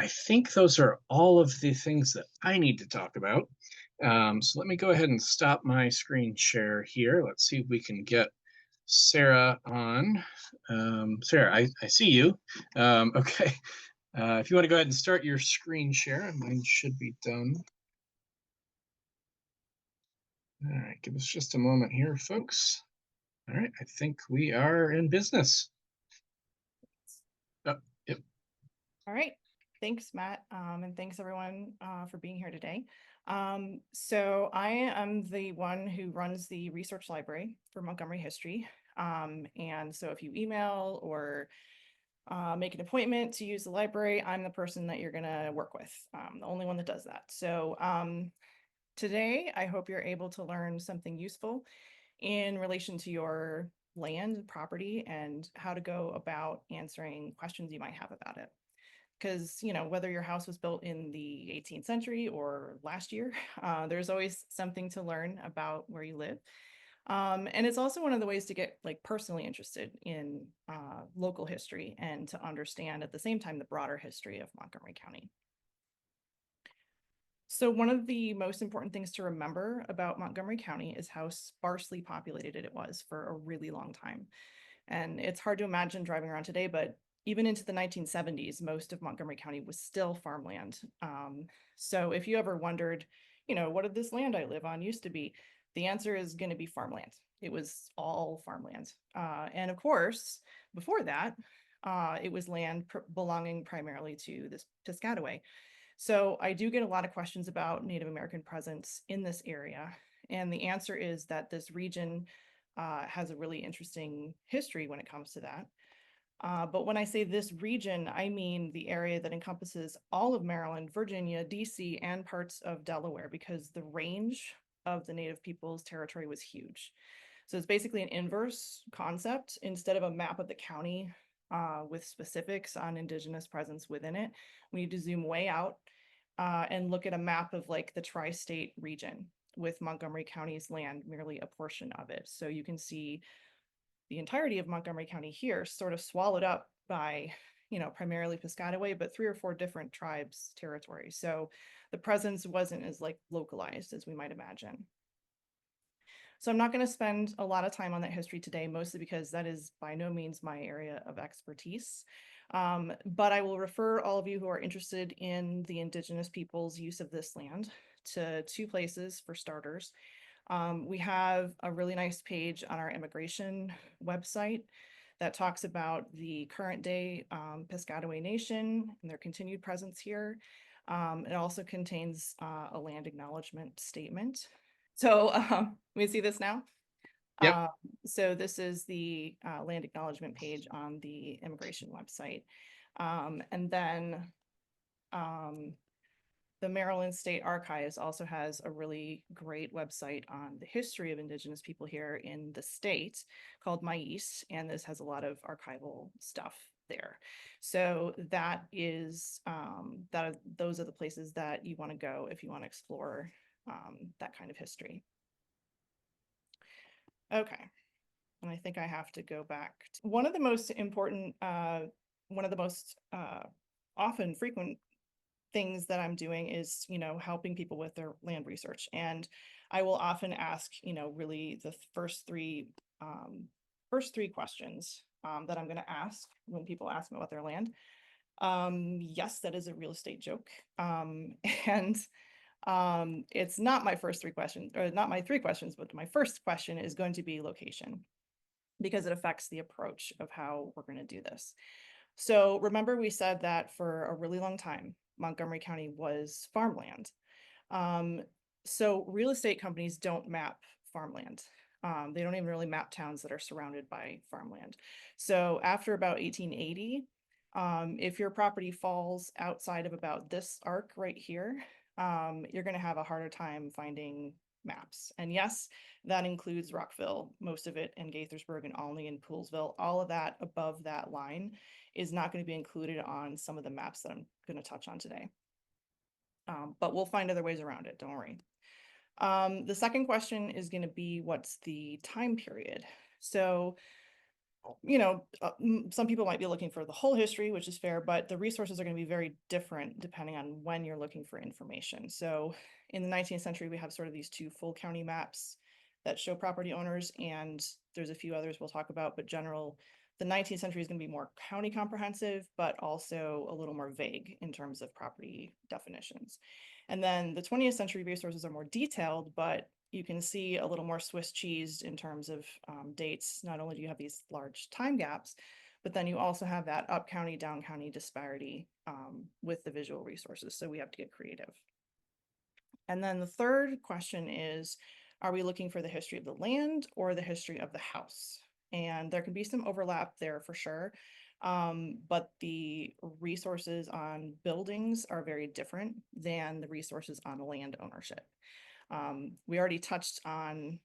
I think those are all of the things that I need to talk about. So let me go ahead and stop my screen share here. Let's see if we can get Sarah on. Sarah, I see you. Okay. If you want to go ahead and start your screen share, mine should be done. All right, give us just a moment here, folks. All right, I think we are in business. Oh, yep. All right. Thanks, Matt. And thanks everyone for being here today. So I am the one who runs the research library for Montgomery History. And so if you email or make an appointment to use the library, I'm the person that you're going to work with, the only one that does that. So today, I hope you're able to learn something useful in relation to your land, property, and how to go about answering questions you might have about it. Because, whether your house was built in the 18th century or last year, there's always something to learn about where you live. And it's also one of the ways to get like personally interested in local history and to understand at the same time the broader history of Montgomery County. So one of the most important things to remember about Montgomery County is how sparsely populated it was for a really long time. And it's hard to imagine driving around today, but even into the 1970s, most of Montgomery County was still farmland. So if you ever wondered, what did this land I live on used to be? The answer is going to be farmland. It was all farmland. And of course, before that, it was land belonging primarily to this Piscataway. So I do get a lot of questions about Native American presence in this area. And the answer is that this region has a really interesting history when it comes to that. But when I say this region, I mean the area that encompasses all of Maryland, Virginia, DC, and parts of Delaware, because the range of the Native people's territory was huge. So it's basically an inverse concept. Instead of a map of the county with specifics on Indigenous presence within it, we need to zoom way out and look at a map of like the tri-state region with Montgomery County's land, merely a portion of it. So you can see the entirety of Montgomery County here sort of swallowed up by, primarily Piscataway, but 3 or 4 different tribes' territories. So the presence wasn't as like localized as we might imagine. So I'm not going to spend a lot of time on that history today, mostly because that is by no means my area of expertise. But I will refer all of you who are interested in the Indigenous people's use of this land to 2 places for starters. We have a really nice page on our immigration website that talks about the current day Piscataway Nation and their continued presence here. It also contains a land acknowledgement statement. So we see this now. Yep. Uh, so this is the land acknowledgement page on the immigration website. And then the Maryland State Archives also has a really great website on the history of Indigenous people here in the state called MyEast, and this has a lot of archival stuff there. So that is those are the places that you want to go if you want to explore that kind of history. Okay, and I think I have to go back. One of the most important, one of the most often frequent things that I'm doing is, helping people with their land research. And I will often ask, really the first three questions that I'm going to ask when people ask me about their land. Yes, that is a real estate joke. And it's not my first 3 questions, or not my 3 questions, but my first question is going to be location, because it affects the approach of how we're going to do this. So remember, we said that for a really long time, Montgomery County was farmland. Um, so real estate companies don't map farmland. They don't even really map towns that are surrounded by farmland. So after about 1880, if your property falls outside of about this arc right here, you're going to have a harder time finding maps. And yes, that includes Rockville, most of it, and Gaithersburg and Olney and Poolesville. All of that above that line is not going to be included on some of the maps that I'm going to touch on today. But we'll find other ways around it, don't worry. The second question is going to be, what's the time period? So some people might be looking for the whole history, which is fair, but the resources are going to be very different depending on when you're looking for information. So in the 19th century, we have sort of these two full county maps that show property owners, and there's a few others we'll talk about, but the 19th century is going to be more county comprehensive, but also a little more vague in terms of property definitions. And then the 20th century resources are more detailed, but you can see a little more Swiss cheese in terms of dates. Not only do you have these large time gaps, but then you also have that up county, down county disparity with the visual resources. So we have to get creative. And then the third question is, are we looking for the history of the land or the history of the house? And there can be some overlap there for sure. But the resources on buildings are very different than the resources on land ownership. We already touched on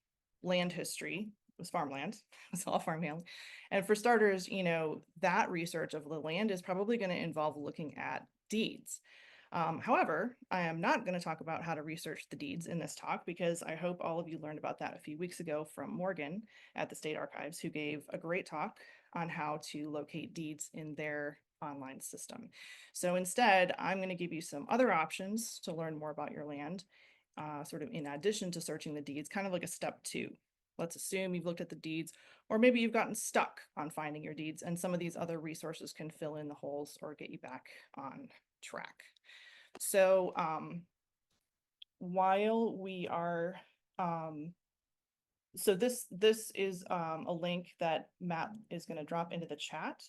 land history. It was farmland. It's all farmland. And for starters, that research of the land is probably going to involve looking at deeds. However, I am not going to talk about how to research the deeds in this talk because I hope all of you learned about that a few weeks ago from Morgan at the State Archives, who gave a great talk on how to locate deeds in their online system. So instead, I'm going to give you some other options to learn more about your land, sort of in addition to searching the deeds, kind of like a step 2. Let's assume you've looked at the deeds, or maybe you've gotten stuck on finding your deeds, and some of these other resources can fill in the holes or get you back on track. So while we are, so this is a link that Matt is going to drop into the chat.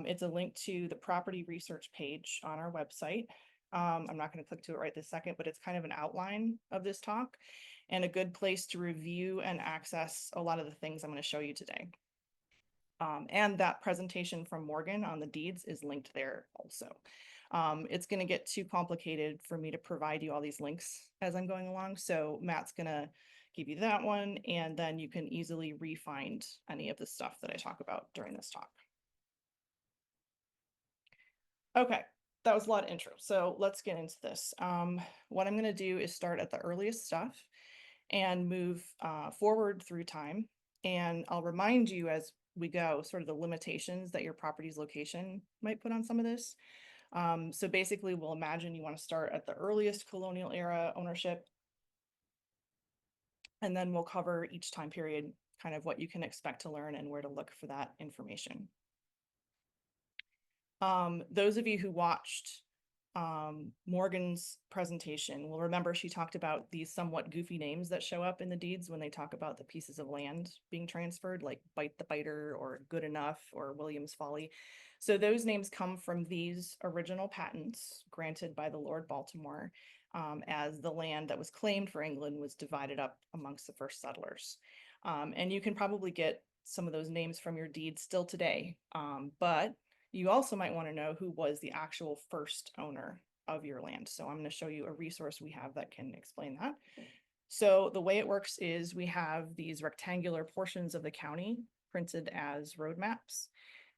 It's a link to the property research page on our website. I'm not going to click to it right this second, but it's kind of an outline of this talk and a good place to review and access a lot of the things I'm going to show you today. And that presentation from Morgan on the deeds is linked there also. It's going to get too complicated for me to provide you all these links as I'm going along. So Matt's going to give you that one, and then you can easily re-find any of the stuff that I talk about during this talk. Okay, that was a lot of intro. So let's get into this. What I'm going to do is start at the earliest stuff and move forward through time. And I'll remind you as we go sort of the limitations that your property's location might put on some of this. So basically, we'll imagine you want to start at the earliest colonial era ownership. And then we'll cover each time period, kind of what you can expect to learn and where to look for that information. Those of you who watched Morgan's presentation will remember she talked about these somewhat goofy names that show up in the deeds when they talk about the pieces of land being transferred, like Bite the Biter or Good Enough or William's Folly. So those names come from these original patents granted by the Lord Baltimore as the land that was claimed for England was divided up amongst the first settlers. And you can probably get some of those names from your deeds still today, but you also might want to know who was the actual first owner of your land. So I'm going to show you a resource we have that can explain that. So the way it works is we have these rectangular portions of the county printed as road maps,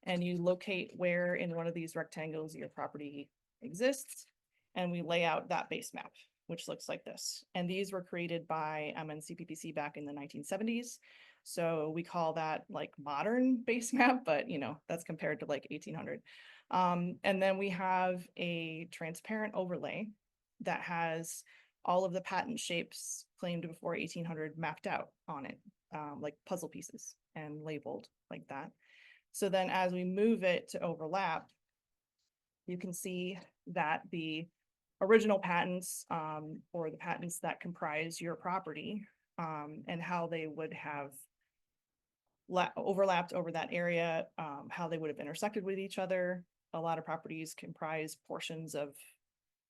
and you locate where in one of these rectangles your property exists, and we lay out that base map, which looks like this. And these were created by MNCPPC back in the 1970s. So we call that like modern base map, but that's compared to like 1800. And then we have a transparent overlay that has all of the patent shapes claimed before 1800 mapped out on it, like puzzle pieces and labeled like that. So then as we move it to overlap, you can see that the original patents or the patents that comprise your property and how they would have overlapped over that area, how they would have intersected with each other. A lot of properties comprise portions of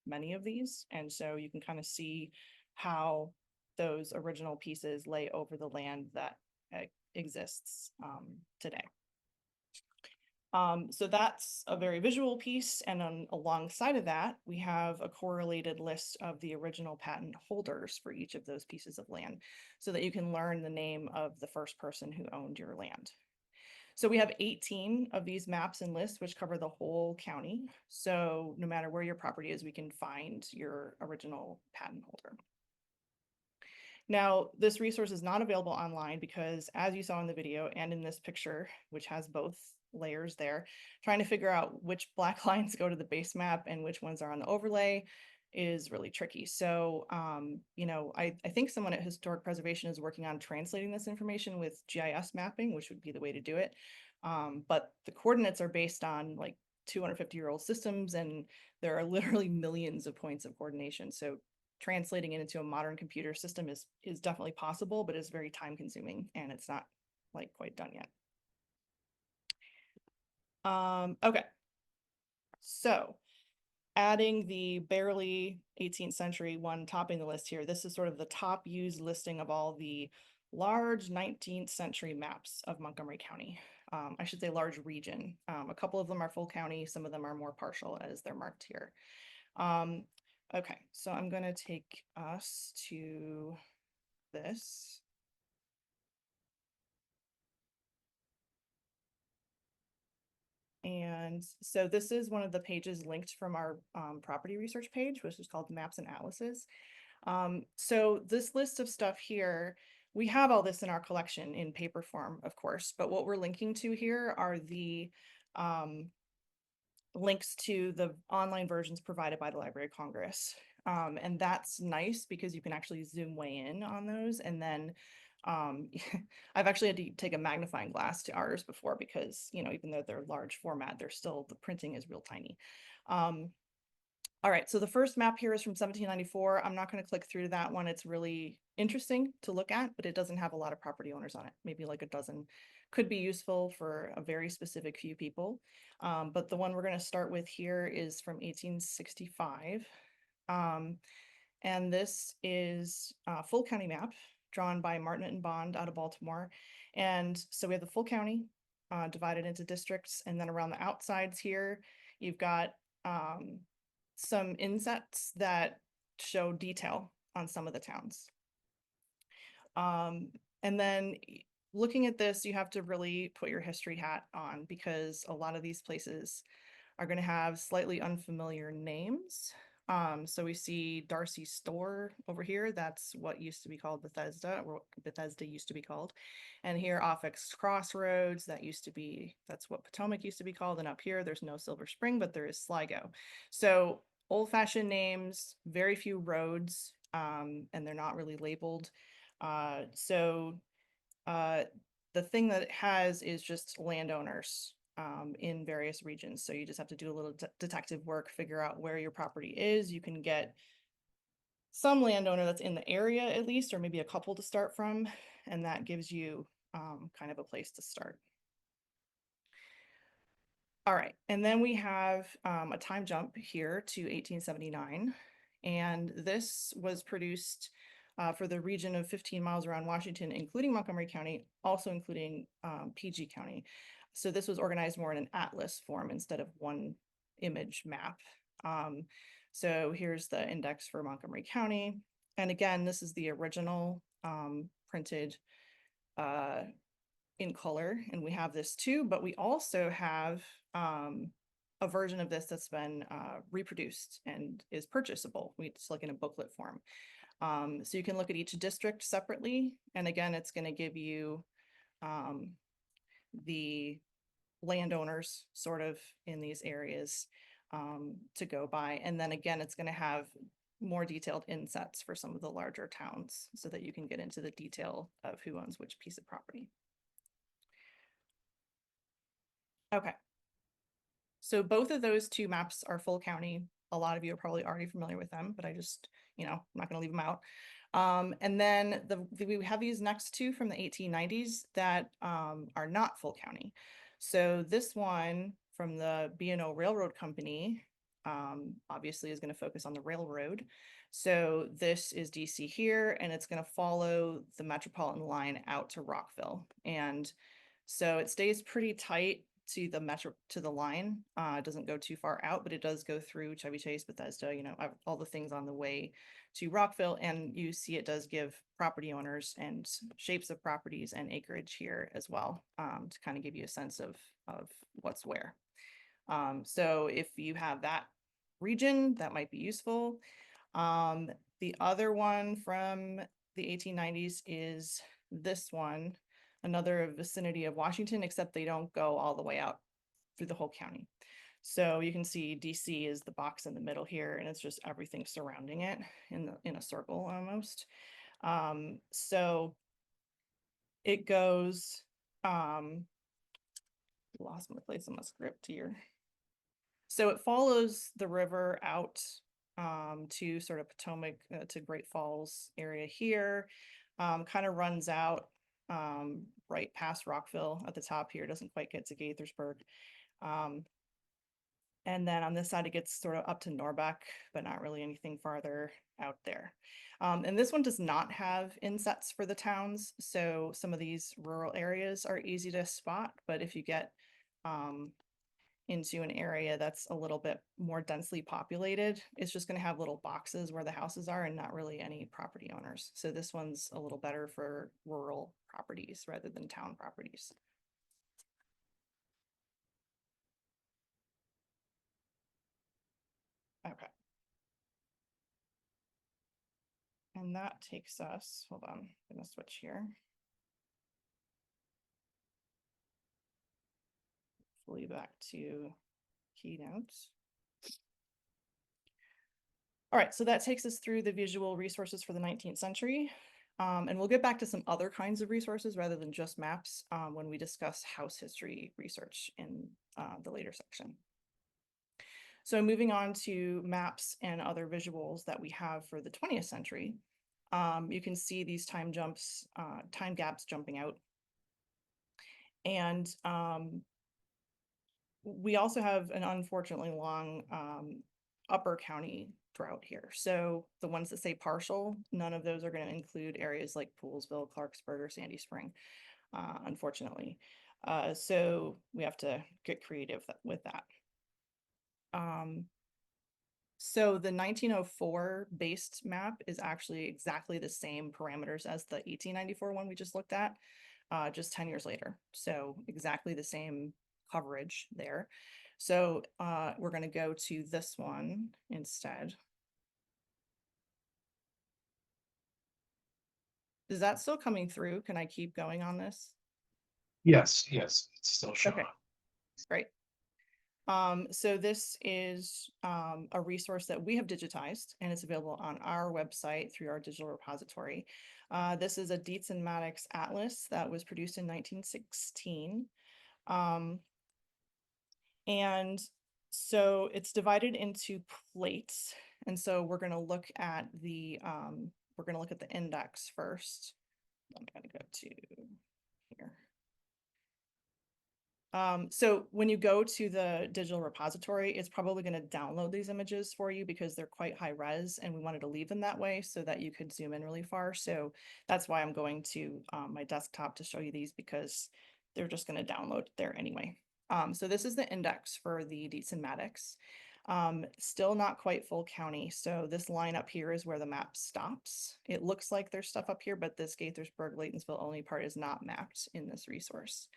many of these. And so you can kind of see how those original pieces lay over the land that exists today. So that's a very visual piece. And alongside of that, we have a correlated list of the original patent holders for each of those pieces of land so that you can learn the name of the first person who owned your land. So we have 18 of these maps and lists, which cover the whole county. So no matter where your property is, we can find your original patent holder. Now, this resource is not available online because, as you saw in the video and in this picture, which has both layers there, trying to figure out which black lines go to the base map and which ones are on the overlay is really tricky. So, I think someone at Historic Preservation is working on translating this information with GIS mapping, which would be the way to do it. But the coordinates are based on like 250-year-old systems, and there are literally millions of points of coordination. So translating it into a modern computer system is definitely possible, but is very time consuming, and it's not like quite done yet. Okay. So adding the barely 18th century one topping the list here, this is sort of the top used listing of all the large 19th century maps of Montgomery County. I should say large region. A couple of them are full county, some of them are more partial as they're marked here. Okay, so I'm gonna take us to this. And so this is one of the pages linked from our property research page, which is called Maps and Atlases. So this list of stuff here, we have all this in our collection in paper form, of course, but what we're linking to here are the links to the online versions provided by the Library of Congress. And that's nice because you can actually zoom way in on those. And then I've actually had to take a magnifying glass to ours before because, even though they're large format, the printing is real tiny. All right, so the first map here is from 1794. I'm not going to click through to that one. It's really interesting to look at, but it doesn't have a lot of property owners on it. Maybe like a dozen. Could be useful for a very specific few people. But the one we're going to start with here is from 1865. And this is a full county map drawn by Martin and Bond out of Baltimore. And so we have the full county divided into districts. And then around the outsides here, you've got some insets that show detail on some of the towns. And then looking at this, you have to really put your history hat on because a lot of these places are going to have slightly unfamiliar names. So we see Darcy Store over here. That's what used to be called Bethesda, or Bethesda used to be called. And here Offix Crossroads, that's what Potomac used to be called. And up here, there's no Silver Spring, but there is Sligo. So old-fashioned names, very few roads, and they're not really labeled. The thing that it has is just landowners in various regions. So you just have to do a little detective work, figure out where your property is. You can get some landowner that's in the area at least, or maybe a couple to start from, and that gives you kind of a place to start. All right, and then we have a time jump here to 1879, and this was produced for the region of 15 miles around Washington, including Montgomery County, also including PG County. So this was organized more in an atlas form instead of one image map. So here's the index for Montgomery County. And again, this is the original printed in color, and we have this too, but we also have a version of this that's been reproduced and is purchasable. It's like in a booklet form. So you can look at each district separately. And again, it's going to give you the landowners sort of in these areas to go by. And then again, it's going to have more detailed insets for some of the larger towns so that you can get into the detail of who owns which piece of property. Okay. So both of those two maps are full county. A lot of you are probably already familiar with them, but I'm not going to leave them out. And then we have these next two from the 1890s that are not full county. So this one from the B&O Railroad Company obviously is going to focus on the railroad. So this is DC here, and it's going to follow the Metropolitan line out to Rockville. And so it stays pretty tight to the line. It doesn't go too far out, but it does go through Chevy Chase, Bethesda, all the things on the way to Rockville. And you see it does give property owners and shapes of properties and acreage here as well, to kind of give you a sense of what's where. So if you have that region, that might be useful. The other one from the 1890s is this one, another vicinity of Washington, except they don't go all the way out through the whole county. So you can see DC is the box in the middle here, and it's just everything surrounding it in a circle almost. So it goes, lost my place on my script here. So it follows the river out to sort of Potomac to Great Falls area here, kind of runs out right past Rockville at the top here, doesn't quite get to Gaithersburg. And then on this side, it gets sort of up to Norbeck, but not really anything farther out there. And this one does not have insets for the towns. So some of these rural areas are easy to spot, but if you get into an area that's a little bit more densely populated, it's just going to have little boxes where the houses are and not really any property owners. So this one's a little better for rural properties rather than town properties. Okay. And that takes us, hold on, I'm gonna switch here. Hopefully back to keynotes. All right, so that takes us through the visual resources for the 19th century. And we'll get back to some other kinds of resources rather than just maps when we discuss house history research in the later section. So moving on to maps and other visuals that we have for the 20th century, you can see these time gaps jumping out. And we also have an unfortunately long upper county drought here. So the ones that say partial, none of those are going to include areas like Poolesville, Clarksburg, or Sandy Spring, unfortunately. So we have to get creative with that. So the 1904 based map is actually exactly the same parameters as the 1894 one we just looked at, just 10 years later. So exactly the same coverage there. So we're going to go to this one instead. Is that still coming through? Can I keep going on this? Yes, it's still showing. Okay, great. So this is a resource that we have digitized, and it's available on our website through our digital repository. This is a Dietz and Maddox Atlas that was produced in 1916. And so it's divided into plates. And so we're going to look at the index first. I'm going to go to here. So when you go to the digital repository, it's probably going to download these images for you because they're quite high res, and we wanted to leave them that way so that you could zoom in really far. So that's why I'm going to my desktop to show you these, because they're just going to download there anyway. So this is the index for the Dietz and Maddox. Still not quite full county. So this line up here is where the map stops. It looks like there's stuff up here, but this Gaithersburg, Laytonsville only part is not mapped in this resource.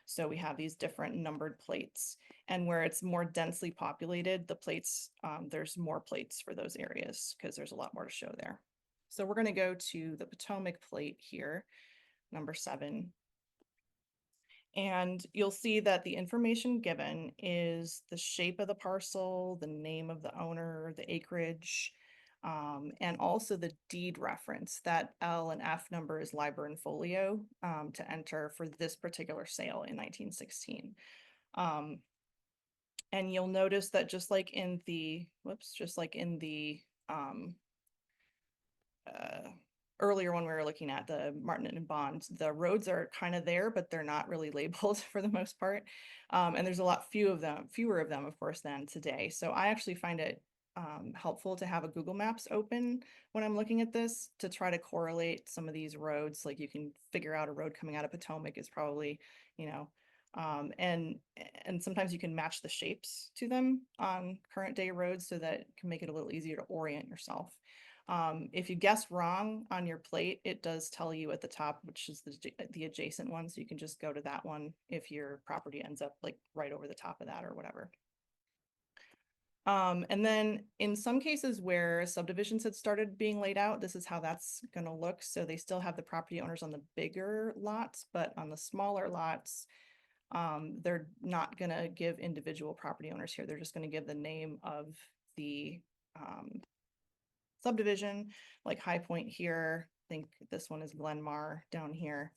So we have these different numbered plates, and where it's more densely populated, the plates, there's more plates for those areas because there's a lot more to show there. So we're going to go to the Potomac plate here, number 7. And you'll see that the information given is the shape of the parcel, the name of the owner, the acreage, and also the deed reference. That L and F number is Liber and Folio to enter for this particular sale in 1916. And you'll notice that just like in the, earlier when we were looking at the Martin and Bond, the roads are kind of there, but they're not really labeled for the most part. And there's a lot fewer of them, of course, than today. So I actually find it helpful to have a Google Maps open when I'm looking at this to try to correlate some of these roads. Like you can figure out a road coming out of Potomac is probably, and sometimes you can match the shapes to them on current day roads so that it can make it a little easier to orient yourself. If you guess wrong on your plate, it does tell you at the top, which is the adjacent one. So you can just go to that one if your property ends up like right over the top of that or whatever. And then in some cases where subdivisions had started being laid out, this is how that's going to look. So they still have the property owners on the bigger lots, but on the smaller lots, they're not going to give individual property owners here. They're just going to give the name of the subdivision, like High Point here. I think this one is Glenmar down here.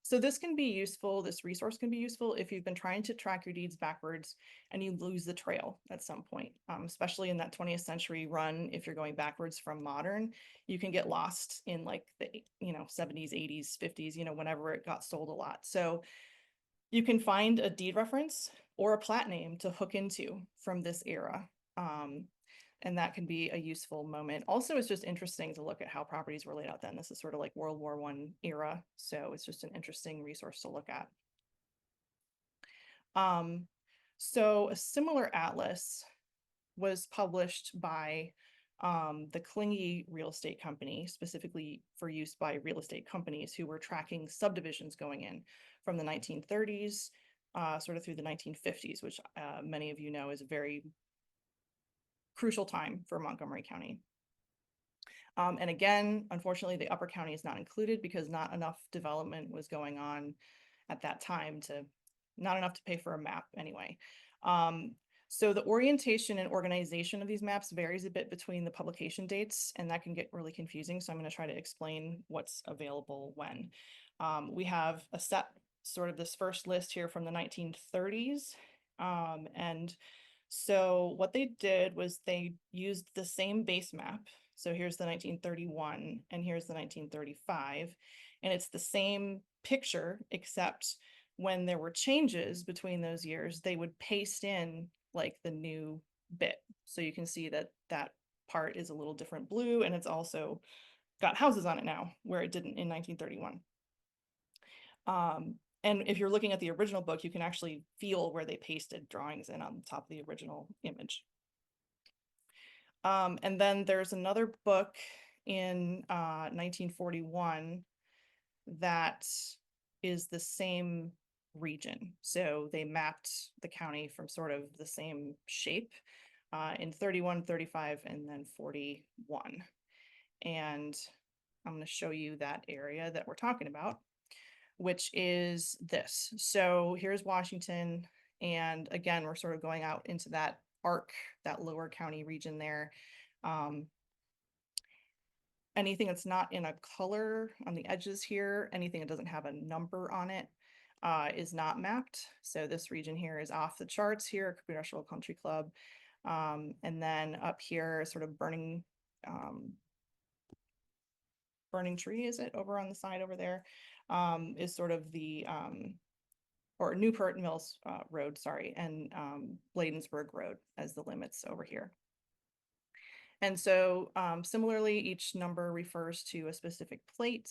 So this can be useful. This resource can be useful if you've been trying to track your deeds backwards and you lose the trail at some point, especially in that 20th century run. If you're going backwards from modern, you can get lost in like the 70s, 80s, 50s, whenever it got sold a lot. So you can find a deed reference or a plat name to hook into from this era. And that can be a useful moment. Also, it's just interesting to look at how properties were laid out then. This is sort of like World War I era. So it's just an interesting resource to look at. So a similar atlas was published by the Klinge Real Estate Company, specifically for use by real estate companies who were tracking subdivisions going in from the 1930s sort of through the 1950s, which many of you know is a very crucial time for Montgomery County. And again, unfortunately, the upper county is not included because not enough development was going on at that time not enough to pay for a map anyway. So the orientation and organization of these maps varies a bit between the publication dates, and that can get really confusing. So I'm going to try to explain what's available when. We have a set, sort of this first list here from the 1930s. And so what they did was they used the same base map. So here's the 1931 and here's the 1935. And it's the same picture, except when there were changes between those years, they would paste in like the new bit. So you can see that that part is a little different blue, and it's also got houses on it now where it didn't in 1931. And if you're looking at the original book, you can actually feel where they pasted drawings in on top of the original image. And then there's another book in 1941 that is the same region. So they mapped the county from sort of the same shape in 31, 35, and then 41. And I'm going to show you that area that we're talking about, which is this. So here's Washington. And again, we're sort of going out into that arc, that lower county region there. Anything that's not in a color on the edges here, anything that doesn't have a number on it, is not mapped. So this region here is off the charts here, Congressional Country Club. And then up here, sort of burning tree, is it over on the side over there, is sort of the or Newport Mills Road, sorry, and Bladensburg Road as the limits over here. And so similarly, each number refers to a specific plate.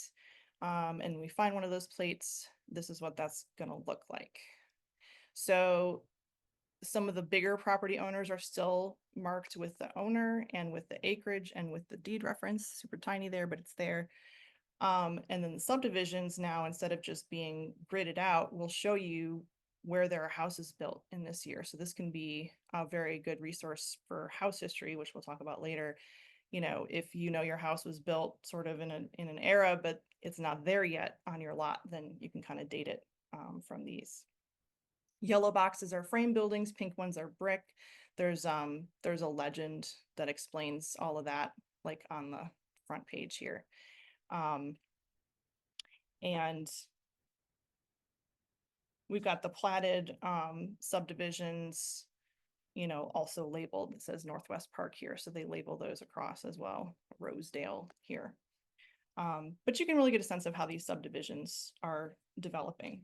And we find one of those plates, this is what that's going to look like. So some of the bigger property owners are still marked with the owner and with the acreage and with the deed reference, super tiny there, but it's there. And then the subdivisions now, instead of just being gridded out, will show you where there are houses built in this year. So this can be a very good resource for house history, which we'll talk about later. If your house was built sort of in an era, but it's not there yet on your lot, then you can kind of date it from these. Yellow boxes are frame buildings, pink ones are brick. There's a legend that explains all of that, like on the front page here. And we've got the platted subdivisions, also labeled. It says Northwest Park here, so they label those across as well. Rosedale here. But you can really get a sense of how these subdivisions are developing.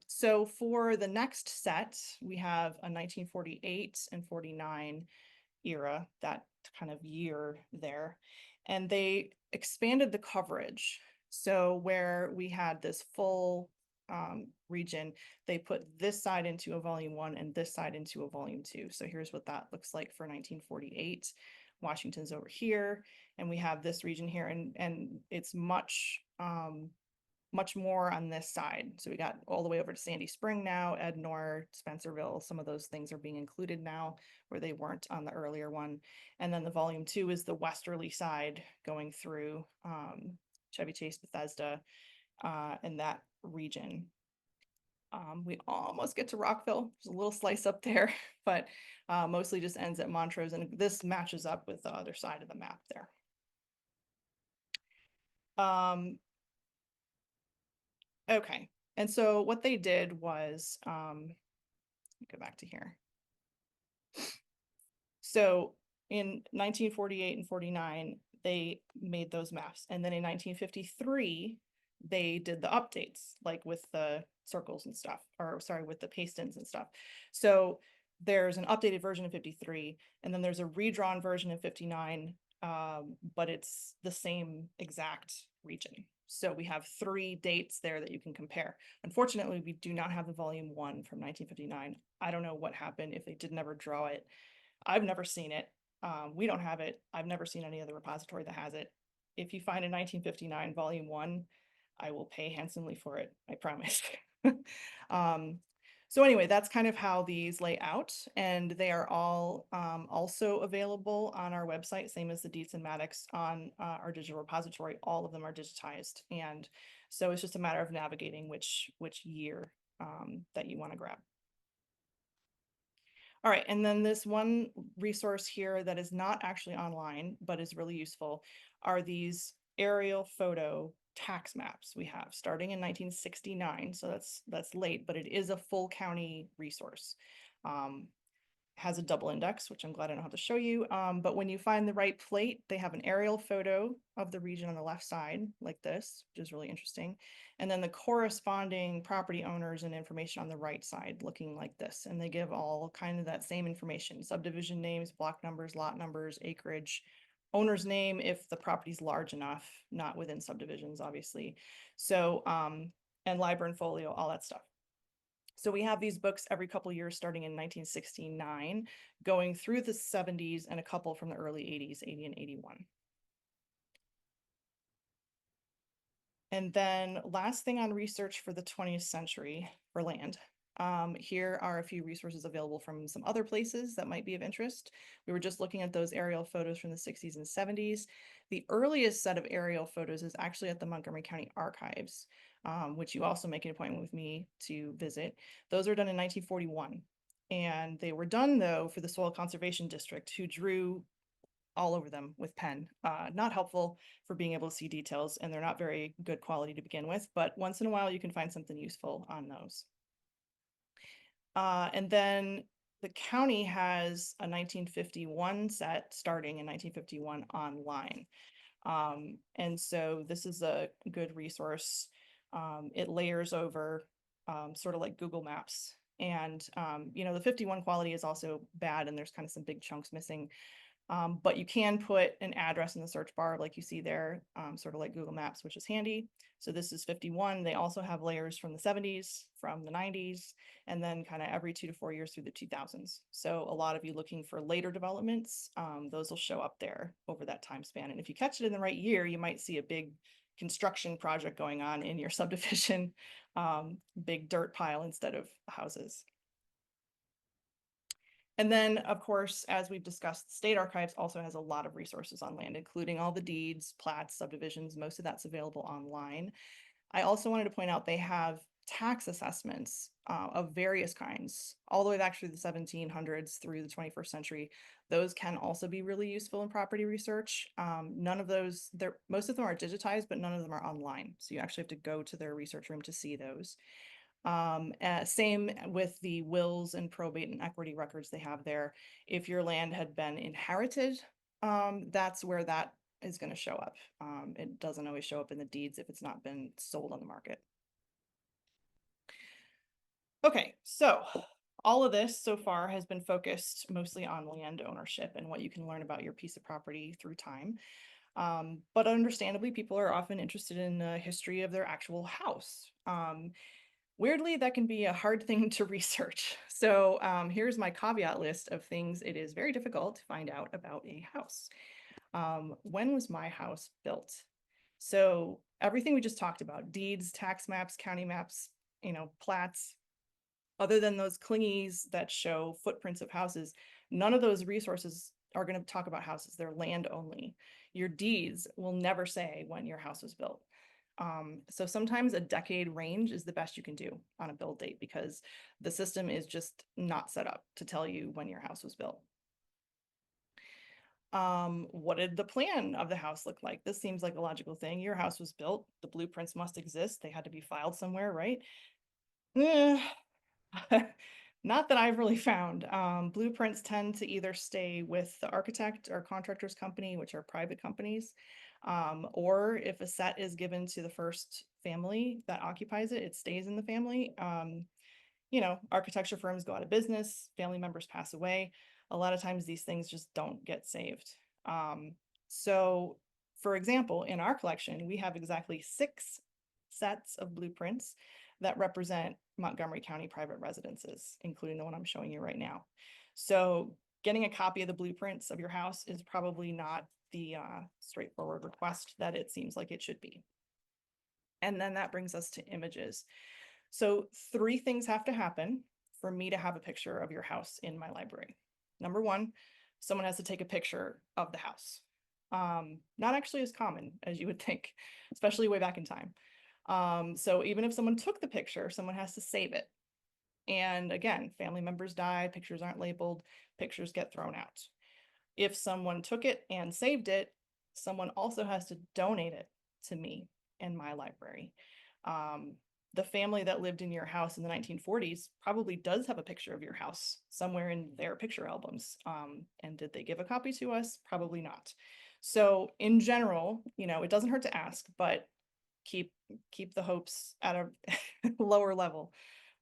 So for the next set, we have a 1948 and 49 era, that kind of year there. And they expanded the coverage. So where we had this full region, they put this side into a volume 1 and this side into a volume 2. So here's what that looks like for 1948. Washington's over here, and we have this region here, and it's much much more on this side. So we got all the way over to Sandy Spring now, Ednor, Spencerville. Some of those things are being included now where they weren't on the earlier one. And then the volume 2 is the westerly side going through Chevy Chase, Bethesda, and that region. We almost get to Rockville. There's a little slice up there, but mostly just ends at Montrose. And this matches up with the other side of the map there. Okay, and so what they did was, go back to here. So in 1948 and 49, they made those maps. And then in 1953, they did the updates, like with the circles and stuff, or sorry, with the paste-ins and stuff. So there's an updated version of 53, and then there's a redrawn version of 59, but it's the same exact region. So we have 3 dates there that you can compare. Unfortunately, we do not have the volume 1 from 1959. I don't know what happened, if they did never draw it. I've never seen it. We don't have it. I've never seen any other repository that has it. If you find a 1959 volume 1, I will pay handsomely for it, I promise. So anyway, that's kind of how these lay out, and they are all also available on our website, same as the deeds and Maddox on our digital repository. All of them are digitized, and so it's just a matter of navigating which year that you want to grab. All right, and then this one resource here that is not actually online, but is really useful, are these aerial photo tax maps we have starting in 1969. So that's late, but it is a full county resource. Has a double index, which I'm glad I don't have to show you. But when you find the right plate, they have an aerial photo of the region on the left side, like this, which is really interesting. And then the corresponding property owners and information on the right side, looking like this. And they give all kind of that same information: subdivision names, block numbers, lot numbers, acreage, owner's name if the property's large enough, not within subdivisions, obviously. So, and library and folio, all that stuff. So we have these books every couple of years starting in 1969, going through the 70s, and a couple from the early 80s, 80 and 81. And then last thing on research for the 20th century for land. Here are a few resources available from some other places that might be of interest. We were just looking at those aerial photos from the 60s and 70s. The earliest set of aerial photos is actually at the Montgomery County Archives, which you also make an appointment with me to visit. Those are done in 1941. And they were done, though, for the Soil Conservation District, who drew all over them with pen. Not helpful for being able to see details, and they're not very good quality to begin with, but once in a while you can find something useful on those. And then the county has a 1951 set starting in 1951 online. And so this is a good resource. It layers over sort of like Google Maps. And, you know, the 51 quality is also bad, and there's kind of some big chunks missing. But you can put an address in the search bar like you see there, sort of like Google Maps, which is handy. So this is 51. They also have layers from the 70s, from the 90s, and then kind of every 2 to 4 years through the 2000s. So a lot of you looking for later developments, those will show up there over that time span. And if you catch it in the right year, you might see a big construction project going on in your subdivision, big dirt pile instead of houses. And then, of course, as we've discussed, the State Archives also has a lot of resources on land, including all the deeds, plats, subdivisions. Most of that's available online. I also wanted to point out they have tax assessments of various kinds, all the way back through the 1700s through the 21st century. Those can also be really useful in property research. None of those, most of them are digitized, but none of them are online. So you actually have to go to their research room to see those. Same with the wills and probate and equity records they have there. If your land had been inherited, that's where that is going to show up. It doesn't always show up in the deeds if it's not been sold on the market. Okay, so all of this so far has been focused mostly on land ownership and what you can learn about your piece of property through time. But understandably, people are often interested in the history of their actual house. Weirdly, that can be a hard thing to research. So here's my caveat list of things it is very difficult to find out about a house. When was my house built? So everything we just talked about, deeds, tax maps, county maps, plats, other than those clingies that show footprints of houses, none of those resources are going to talk about houses. They're land only. Your deeds will never say when your house was built. So sometimes a decade range is the best you can do on a build date because the system is just not set up to tell you when your house was built. What did the plan of the house look like? This seems like a logical thing. Your house was built, the blueprints must exist. They had to be filed somewhere, right? Not that I've really found. Blueprints tend to either stay with the architect or contractor's company, which are private companies, or if a set is given to the first family that occupies it, it stays in the family. Architecture firms go out of business, family members pass away. A lot of times these things just don't get saved. So, for example, in our collection, we have exactly 6 sets of blueprints that represent Montgomery County private residences, including the one I'm showing you right now. So getting a copy of the blueprints of your house is probably not the straightforward request that it seems like it should be. And then that brings us to images. So 3 things have to happen for me to have a picture of your house in my library. Number 1, someone has to take a picture of the house. Not actually as common as you would think, especially way back in time. So even if someone took the picture, someone has to save it. And again, family members die, pictures aren't labeled, pictures get thrown out. If someone took it and saved it, someone also has to donate it to me in my library. The family that lived in your house in the 1940s probably does have a picture of your house somewhere in their picture albums. And did they give a copy to us? Probably not. So in general, it doesn't hurt to ask, but keep the hopes at a lower level.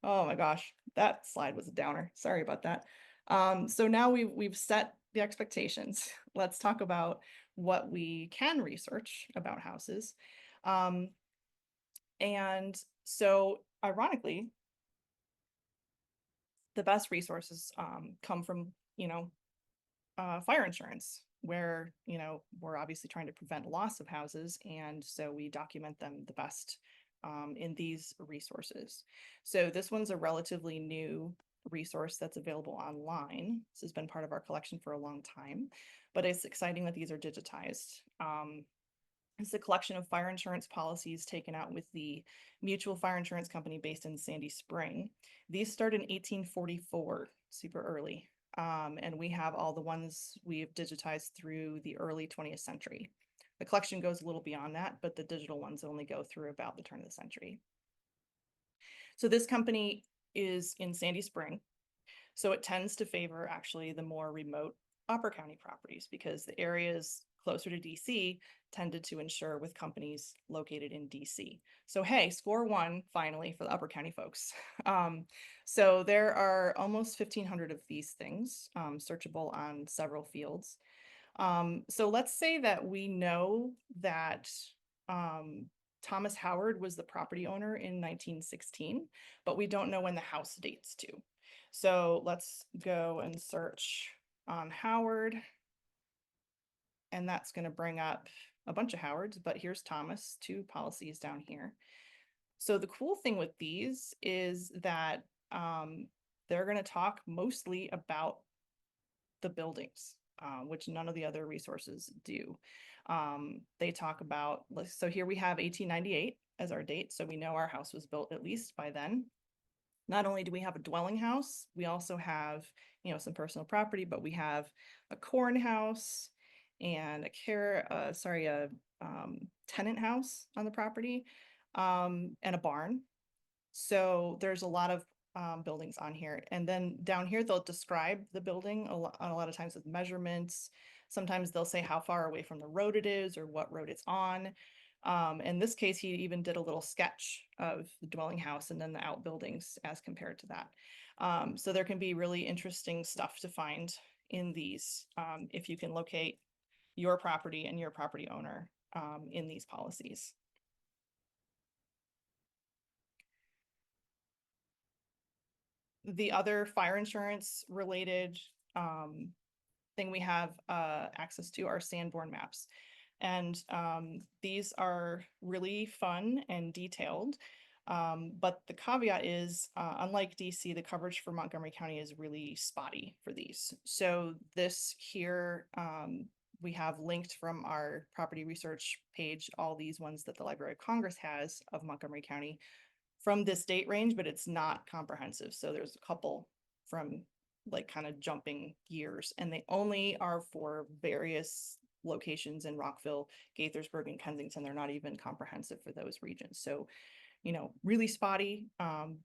Oh my gosh, that slide was a downer. Sorry about that. So now we've set the expectations. Let's talk about what we can research about houses. And so ironically, the best resources come from, fire insurance, where, we're obviously trying to prevent loss of houses. And so we document them the best in these resources. So this one's a relatively new resource that's available online. This has been part of our collection for a long time, but it's exciting that these are digitized. It's a collection of fire insurance policies taken out with the Mutual Fire Insurance Company based in Sandy Spring. These start in 1844, super early. And we have all the ones we've digitized through the early 20th century. The collection goes a little beyond that, but the digital ones only go through about the turn of the century. So this company is in Sandy Spring. So it tends to favor actually the more remote Upper County properties because the areas closer to DC tended to insure with companies located in DC. So hey, score 1 finally for the Upper County folks. So there are almost 1,500 of these things searchable on several fields. So let's say that we know that Thomas Howard was the property owner in 1916, but we don't know when the house dates to. So let's go and search on Howard. And that's going to bring up a bunch of Howards, but here's Thomas, 2 policies down here. So the cool thing with these is that they're going to talk mostly about the buildings, which none of the other resources do. They talk about, so here we have 1898 as our date, so we know our house was built at least by then. Not only do we have a dwelling house, we also have, some personal property, but we have a corn house and a tenant house on the property, and a barn. So there's a lot of buildings on here. And then down here, they'll describe the building a lot of times with measurements. Sometimes they'll say how far away from the road it is or what road it's on. In this case, he even did a little sketch of the dwelling house and then the outbuildings as compared to that. So there can be really interesting stuff to find in these if you can locate your property and your property owner in these policies. The other fire insurance related thing we have access to are Sanborn maps. And these are really fun and detailed. But the caveat is, unlike DC, the coverage for Montgomery County is really spotty for these. So this here, we have linked from our property research page, all these ones that the Library of Congress has of Montgomery County from this date range, but it's not comprehensive. So there's a couple from like kind of jumping years, and they only are for various locations in Rockville, Gaithersburg, and Kensington. They're not even comprehensive for those regions. So, really spotty,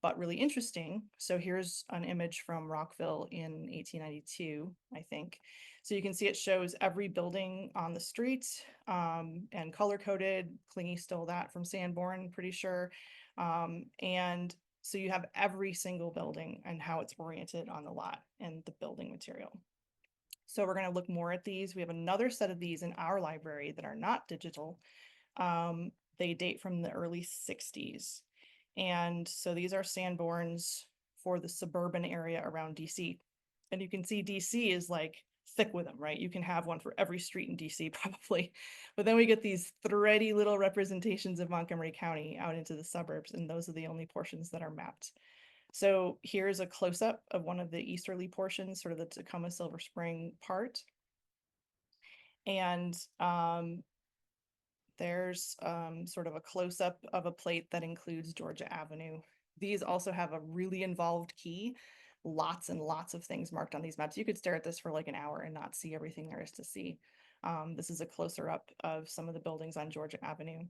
but really interesting. So here's an image from Rockville in 1892, I think. So you can see it shows every building on the street, and color coded. Clingy stole that from Sanborn, pretty sure. And so you have every single building and how it's oriented on the lot and the building material. So we're going to look more at these. We have another set of these in our library that are not digital. They date from the early 60s. And so these are Sanborns for the suburban area around DC. And you can see DC is like thick with them, right? You can have one for every street in DC probably. But then we get these thready little representations of Montgomery County out into the suburbs, and those are the only portions that are mapped. So here's a close-up of one of the easterly portions, sort of the Tacoma Silver Spring part. And there's sort of a close-up of a plate that includes Georgia Avenue. These also have a really involved key. Lots and lots of things marked on these maps. You could stare at this for like an hour and not see everything there is to see. This is a closer up of some of the buildings on Georgia Avenue.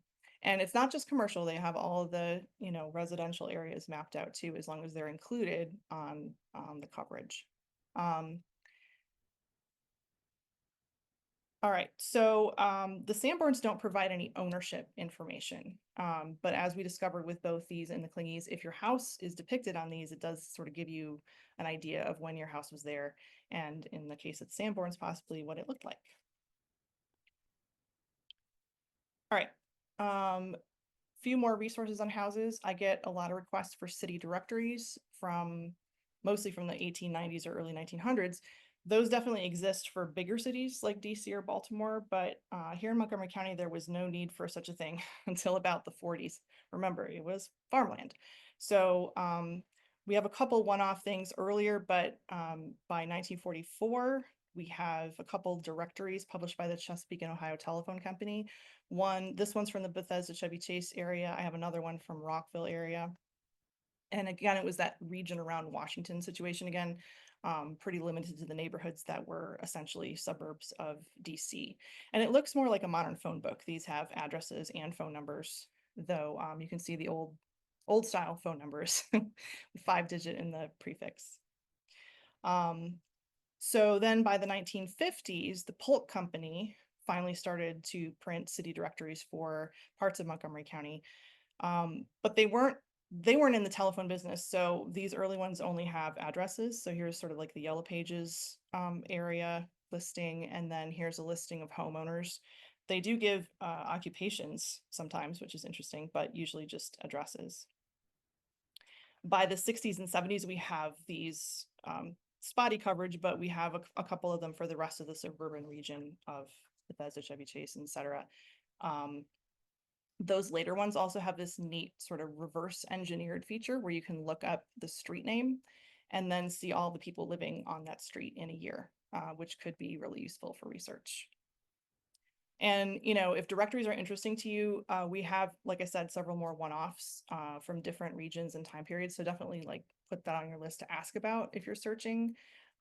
And it's not just commercial. They have all of the, residential areas mapped out too, as long as they're included on the coverage. All right, so the Sanborns don't provide any ownership information, but as we discovered with both these and the Clingies, if your house is depicted on these, it does sort of give you an idea of when your house was there, and in the case of Sanborns, possibly what it looked like. All right, few more resources on houses. I get a lot of requests for city directories from mostly from the 1890s or early 1900s. Those definitely exist for bigger cities like DC or Baltimore, but here in Montgomery County, there was no need for such a thing until about the 40s. Remember, it was farmland. So we have a couple one-off things earlier, but by 1944, we have a couple directories published by the Chesapeake and Ohio Telephone Company. This one's from the Bethesda Chevy Chase area. I have another one from Rockville area. And again, it was that region around Washington situation again, pretty limited to the neighborhoods that were essentially suburbs of DC. And it looks more like a modern phone book. These have addresses and phone numbers, though you can see the old style phone numbers, 5-digit in the prefix. So then by the 1950s, the Polk Company finally started to print city directories for parts of Montgomery County. But they weren't in the telephone business. So these early ones only have addresses. So here's sort of like the Yellow Pages area listing. And then here's a listing of homeowners. They do give occupations sometimes, which is interesting, but usually just addresses. By the 60s and 70s, we have these spotty coverage, but we have a couple of them for the rest of the suburban region of Bethesda, Chevy Chase, etc. Those later ones also have this neat sort of reverse engineered feature where you can look up the street name and then see all the people living on that street in a year, which could be really useful for research. And, if directories are interesting to you, we have, like I said, several more one-offs from different regions and time periods. So definitely like put that on your list to ask about if you're searching.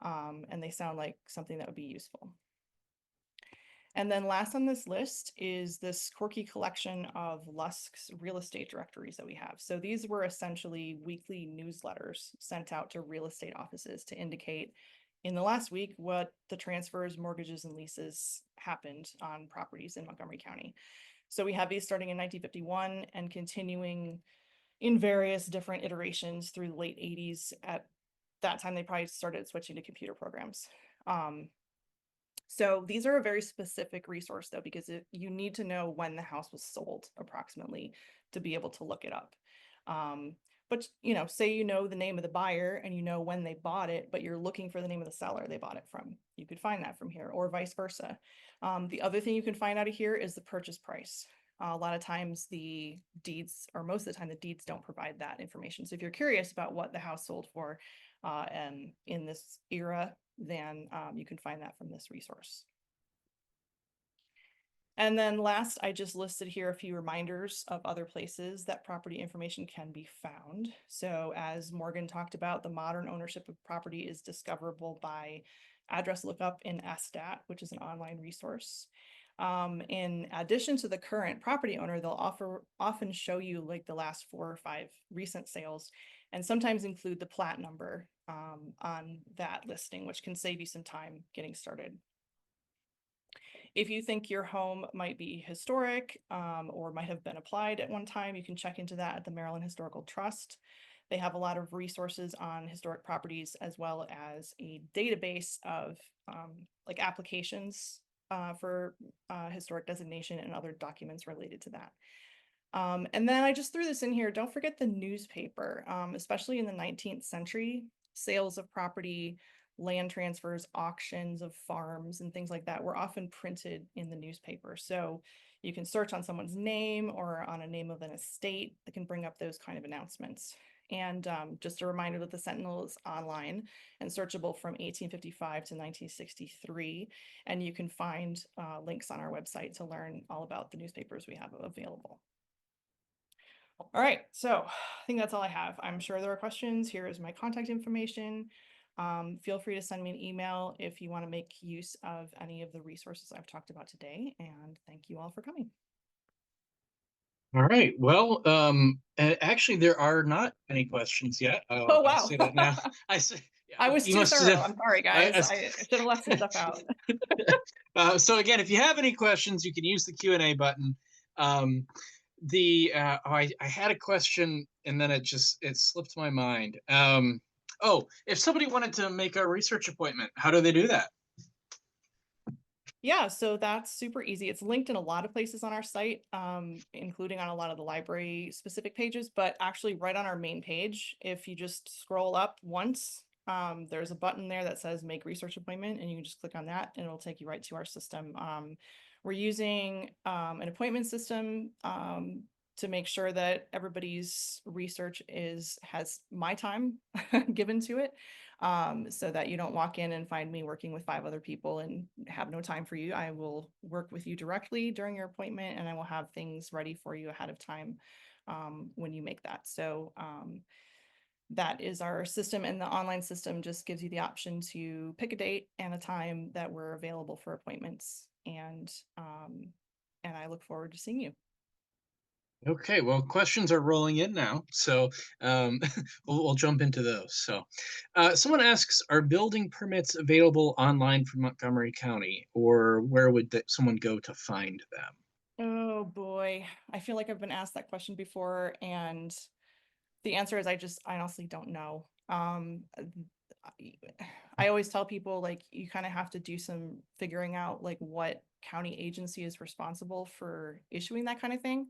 And they sound like something that would be useful. And then last on this list is this quirky collection of Lusk's real estate directories that we have. So these were essentially weekly newsletters sent out to real estate offices to indicate in the last week what the transfers, mortgages, and leases happened on properties in Montgomery County. So we have these starting in 1951 and continuing in various different iterations through the late 80s. At that time, they probably started switching to computer programs. So these are a very specific resource though, because you need to know when the house was sold approximately to be able to look it up. But say you know the name of the buyer and you know when they bought it, but you're looking for the name of the seller they bought it from. You could find that from here, or vice versa. The other thing you can find out of here is the purchase price. A lot of times the deeds, or most of the time the deeds don't provide that information. So if you're curious about what the house sold for and in this era, then you can find that from this resource. And then last, I just listed here a few reminders of other places that property information can be found. So as Morgan talked about, the modern ownership of property is discoverable by address lookup in SStat, which is an online resource. In addition to the current property owner, they'll often show you like the last 4 or 5 recent sales, and sometimes include the plat number on that listing, which can save you some time getting started. If you think your home might be historic or might have been applied at one time, you can check into that at the Maryland Historical Trust. They have a lot of resources on historic properties, as well as a database of like applications for historic designation and other documents related to that. And then I just threw this in here. Don't forget the newspaper, especially in the 19th century, sales of property, land transfers, auctions of farms, and things like that were often printed in the newspaper. So you can search on someone's name or on a name of an estate that can bring up those kind of announcements. And just a reminder that the Sentinel is online and searchable from 1855 to 1963. And you can find links on our website to learn all about the newspapers we have available. All right, so I think that's all I have. I'm sure there are questions. Here is my contact information. Feel free to send me an email if you want to make use of any of the resources I've talked about today. And thank you all for coming. All right. Well, actually, there are not any questions yet. Oh, I'll wow. say that now. I say, I was you too must thorough. have. I'm sorry, guys. I should have left some stuff out. So again, if you have any questions, you can use the Q&A button. I had a question and then it slipped my mind. If somebody wanted to make a research appointment, how do they do that? Yeah, so that's super easy. It's linked in a lot of places on our site, including on a lot of the library specific pages, but actually right on our main page, if you just scroll up once, there's a button there that says make research appointment, and you can just click on that and it'll take you right to our system. We're using an appointment system to make sure that everybody's research has my time given to it. So that you don't walk in and find me working with 5 other people and have no time for you. I will work with you directly during your appointment, and I will have things ready for you ahead of time when you make that. So that is our system, and the online system just gives you the option to pick a date and a time that we're available for appointments. And I look forward to seeing you. Okay, well, questions are rolling in now, so we'll jump into those. So, someone asks, are building permits available online from Montgomery County, or where would someone go to find them? Oh boy, I feel like I've been asked that question before, and the answer is I honestly don't know. I always tell people, like, you kind of have to do some figuring out like what county agency is responsible for issuing that kind of thing.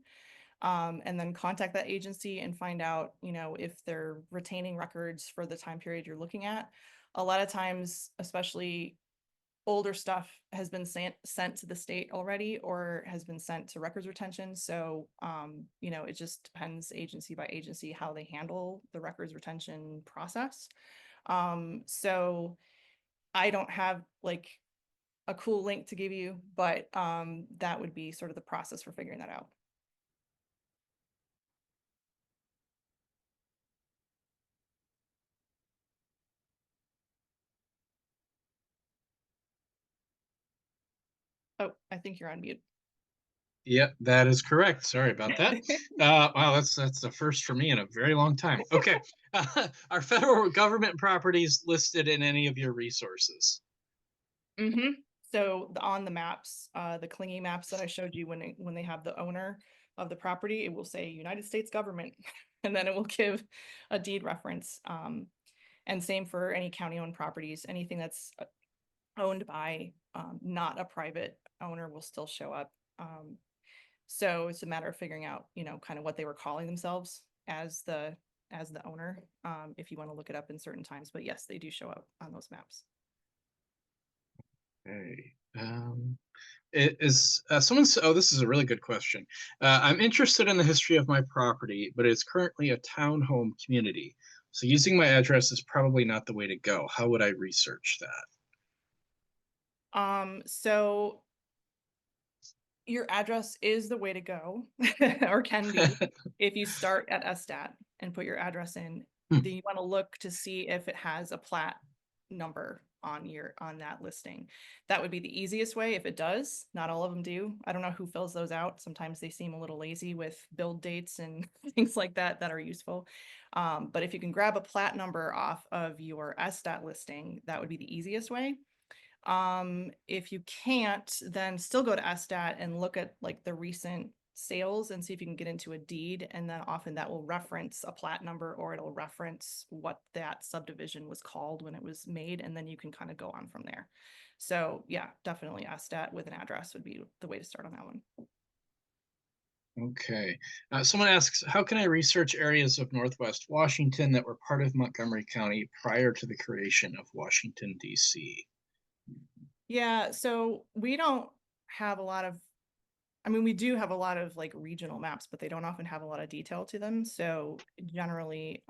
And then contact that agency and find out, if they're retaining records for the time period you're looking at. A lot of times, especially older stuff, has been sent to the state already or has been sent to records retention. So, it just depends agency by agency how they handle the records retention process. So I don't have like a cool link to give you, but that would be sort of the process for figuring that out. Oh, I think you're on mute. Yep, that is correct. Sorry about that. Wow, that's the first for me in a very long time. Okay, are federal government properties listed in any of your resources? Mm-hmm. So on the maps, the clingy maps that I showed you, when they have the owner of the property, it will say United States government, and then it will give a deed reference. And same for any county-owned properties, anything that's owned by not a private owner will still show up. So it's a matter of figuring out, kind of what they were calling themselves as the as the owner, if you want to look it up in certain times. But yes, they do show up on those maps. Okay. It is someone's. Oh, this is a really good question. I'm interested in the history of my property, but it's currently a townhome community. So using my address is probably not the way to go. How would I research So your address is the way to go, or can be, that? if you start at SStat and put your address in. Hmm. Then you want to look to see if it has a plat number on that listing. That would be the easiest way if it does. Not all of them do. I don't know who fills those out. Sometimes they seem a little lazy with build dates and things like that that are useful. But if you can grab a plat number off of your SStat listing, that would be the easiest way. If you can't, then still go to SStat and look at like the recent sales and see if you can get into a deed. And then often that will reference a plat number, or it'll reference what that subdivision was called when it was made. And then you can kind of go on from there. So yeah, definitely SStat with an address would be the way to start on that one. Okay. Someone asks, how can I research areas of Northwest Washington that were part of Montgomery County prior to the creation of Washington, D.C.? Yeah, so we don't have a lot of, I mean, we do have a lot of like regional maps, but they don't often have a lot of detail to them. So generally,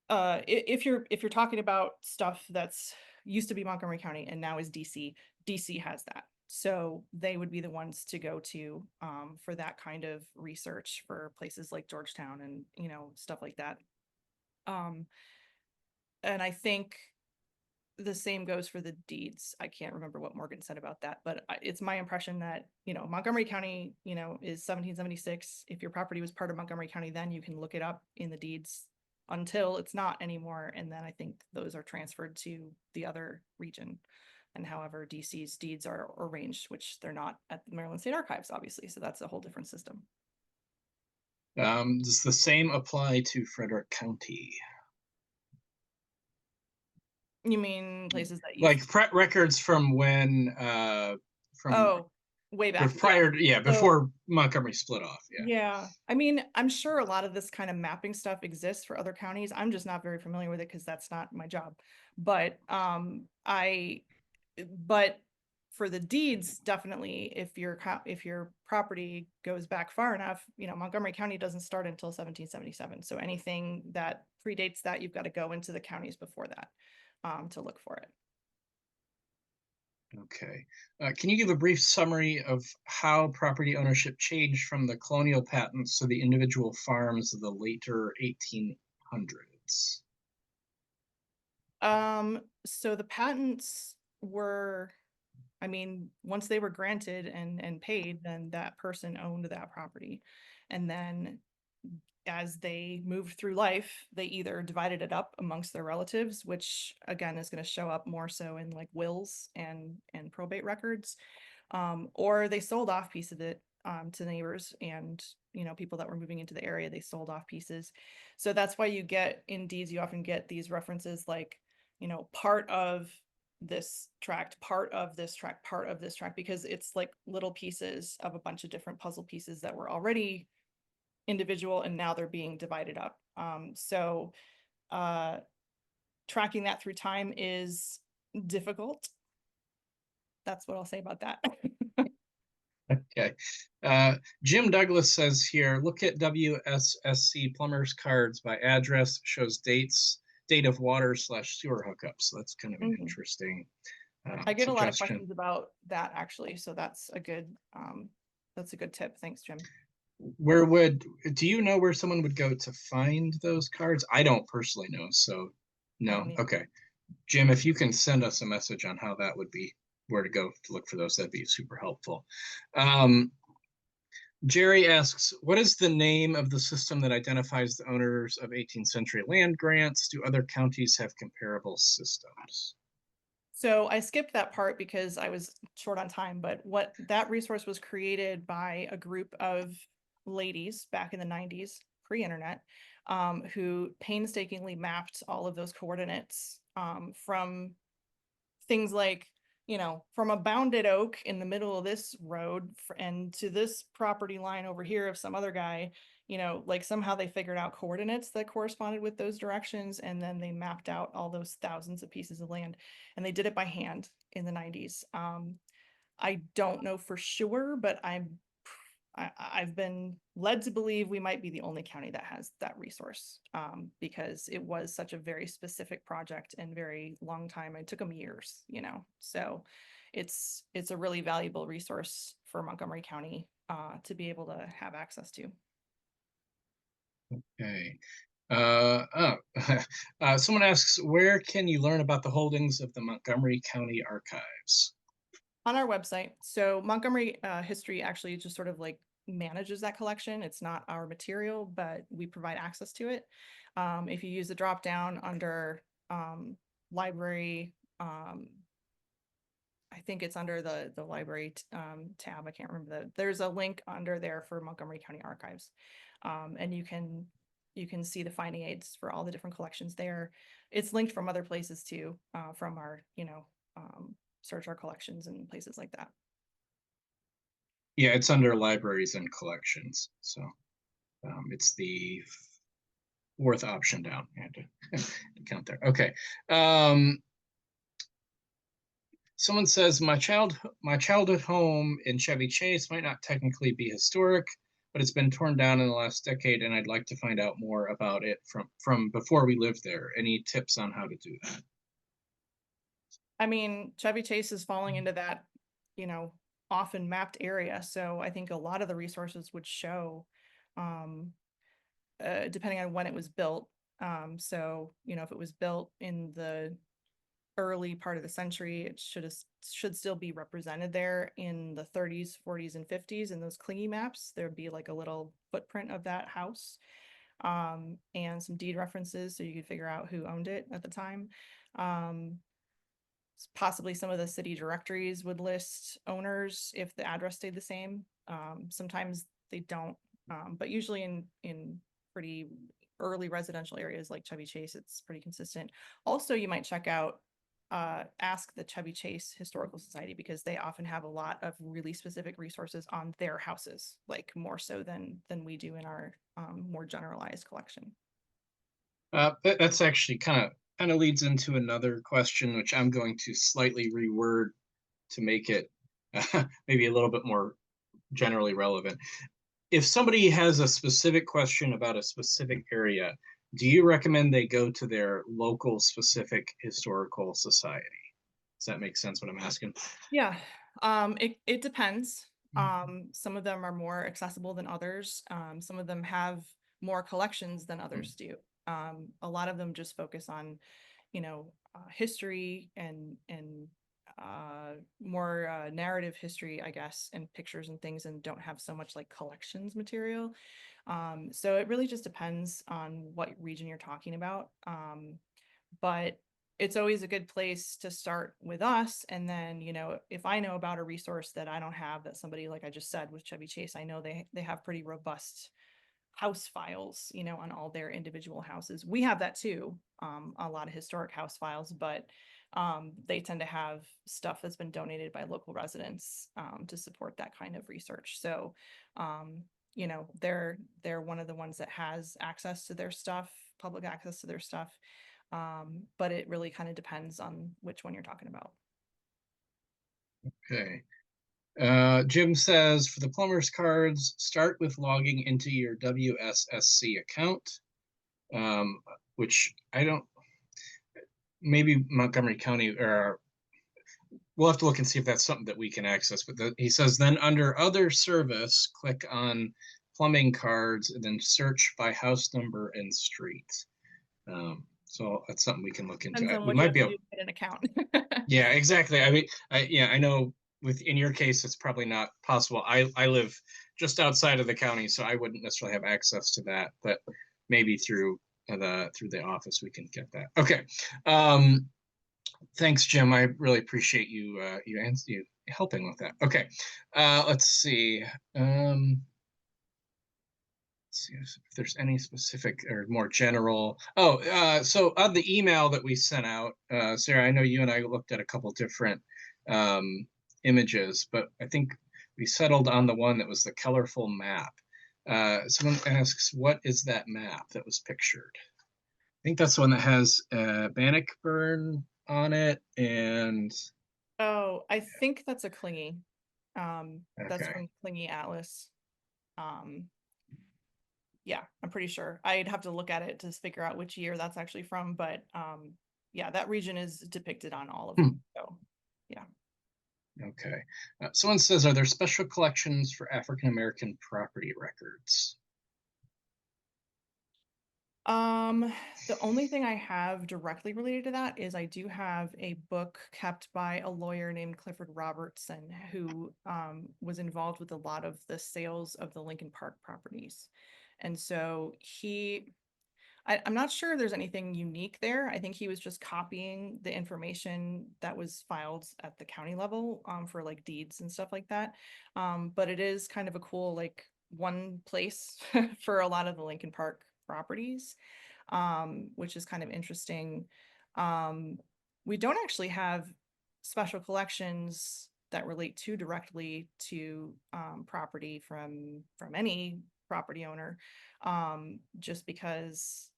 if you're talking about stuff that's used to be Montgomery County and now is DC, DC has that. So they would be the ones to go to for that kind of research for places like Georgetown and stuff like that. Um, and I think the same goes for the deeds. I can't remember what Morgan said about that, but it's my impression that, Montgomery County, is 1776. If your property was part of Montgomery County, then you can look it up in the deeds until it's not anymore. And then I think those are transferred to the other region. And however, DC's deeds are arranged, which they're not at the Maryland State Archives, obviously. So that's a whole different system. Does the same apply to Frederick County? You mean places that used Like records from when, from Oh, way back. Yeah. prior, yeah, So before Montgomery split off. Yeah. yeah, I mean, I'm sure a lot of this kind of mapping stuff exists for other counties. I'm just not very familiar with it because that's not my job. But but for the deeds, definitely, if your property goes back far enough, Montgomery County doesn't start until 1777. So anything that predates that, you've got to go into the counties before that to look for it. Okay. Can you give a brief summary of how property ownership changed from the colonial patents to the individual farms of the later 1800s? So the patents were, I mean, once they were granted and paid, then that person owned that property. And then as they moved through life, they either divided it up amongst their relatives, which again is going to show up more so in like wills and probate records, or they sold off piece of it to neighbors and people that were moving into the area. They sold off pieces, so that's why you get in deeds you often get these references like part of this tract, part of this tract, part of this tract, because it's like little pieces of a bunch of different puzzle pieces that were already individual and now they're being divided up. So tracking that through time is difficult. That's what I'll say about that. Okay. Jim Douglas says here, look at WSSC plumbers cards by address, shows date of water/sewer hookups. So that's kind of an Mhm. interesting I get a lot of suggestion. questions about that actually, so that's a good tip. Thanks, Jim. Where would, do you know where someone would go to find those cards? I don't personally know, so I no. don't need. Okay. Jim, if you can send us a message on how that would be, where to go to look for those, that'd be super helpful. Jerry asks, what is the name of the system that identifies the owners of 18th century land grants? Do other counties have comparable systems? So I skipped that part because I was short on time, but what that resource was created by a group of ladies back in the 90s, pre-internet, who painstakingly mapped all of those coordinates from things like from a bounded oak in the middle of this road and to this property line over here of some other guy, like somehow they figured out coordinates that corresponded with those directions, and then they mapped out all those thousands of pieces of land, and they did it by hand in the 90s. I don't know for sure, but I've been led to believe we might be the only county that has that resource, because it was such a very specific project and very long time. It took them years, so it's a really valuable resource for Montgomery County to be able to have access to. Okay. Someone asks, where can you learn about the holdings of the Montgomery County Archives? On our website. So Montgomery History actually just sort of like manages that collection. It's not our material, but we provide access to it. If you use the drop down under library, I think it's under the library tab. I can't remember there's a link under there for Montgomery County Archives. And you can see the finding aids for all the different collections there. It's linked from other places too, from our, search our collections and places like that. Yeah, it's under libraries and collections. So it's the fourth option down. I had to count there. Okay. Someone says my childhood home in Chevy Chase might not technically be historic, but it's been torn down in the last decade, and I'd like to find out more about it from before we lived there. Any tips on how to do that? I mean, Chevy Chase is falling into that, often mapped area. So I think a lot of the resources would show, depending on when it was built. So, if it was built in the early part of the century, it should still be represented there in the 30s, 40s, and 50s. In those clingy maps, there'd be like a little footprint of that house, and some deed references so you could figure out who owned it at the time. Possibly some of the city directories would list owners if the address stayed the same. Sometimes they don't, but usually in pretty early residential areas like Chevy Chase, it's pretty consistent. Also, you might check out, ask the Chevy Chase Historical Society, because they often have a lot of really specific resources on their houses, like more so than we do in our more generalized collection. That's actually kind of leads into another question, which I'm going to slightly reword to make it maybe a little bit more generally relevant. If somebody has a specific question about a specific area, do you recommend they go to their local specific historical society? Does that make sense what I'm asking? Yeah, it depends. Some of them are more accessible than others. Some of them have more collections than others do. A lot of them just focus on, history and more narrative history, I guess, and pictures and things, and don't have so much like collections material. So it really just depends on what region you're talking about. But it's always a good place to start with us. And then, if I know about a resource that I don't have, that somebody, like I just said with Chevy Chase, I know they have pretty robust house files, on all their individual houses. We have that too, a lot of historic house files, but they tend to have stuff that's been donated by local residents to support that kind of research. So, they're one of the ones that has access to their stuff, public access to their stuff. But it really kind of depends on which one you're talking about. Okay. Jim says, for the plumber's cards, start with logging into your WSSC account, which I don't, maybe Montgomery County, or we'll have to look and see if that's something that we can access. But he says, then under other service, click on plumbing cards and then search by house number and street. So that's something we can look into. Depends on We what you might have be to able. do to get an account. Yeah, exactly. I mean, I know in your case, it's probably not possible. I live just outside of the county, so I wouldn't necessarily have access to that, but maybe through the office we can get that. Okay. Thanks, Jim. I really appreciate you helping with that. Okay. Let's see. see if there's any specific or more general. Oh, so on the email that we sent out, Sarah, I know you and I looked at a couple different um, images, but I think we settled on the one that was the colorful map. Someone asks, what is that map that was pictured? I think that's the one that has Bannockburn on it, and Oh, I think that's a Clingy. That's okay. from Clingy Atlas. Um, yeah, I'm pretty sure. I'd have to look at it to figure out which year that's actually from, but yeah, that region is depicted on all of them. Hmm. So yeah. Okay. Someone says, are there special collections for African American property records? Um, the only thing I have directly related to that is I do have a book kept by a lawyer named Clifford Robertson who was involved with a lot of the sales of the Lincoln Park properties. And so I'm not sure there's anything unique there. I think he was just copying the information that was filed at the county level for like deeds and stuff like that. But it is kind of a cool like one place for a lot of the Lincoln Park properties, which is kind of interesting. Um, we don't actually have special collections that relate too directly to property from any property owner, just because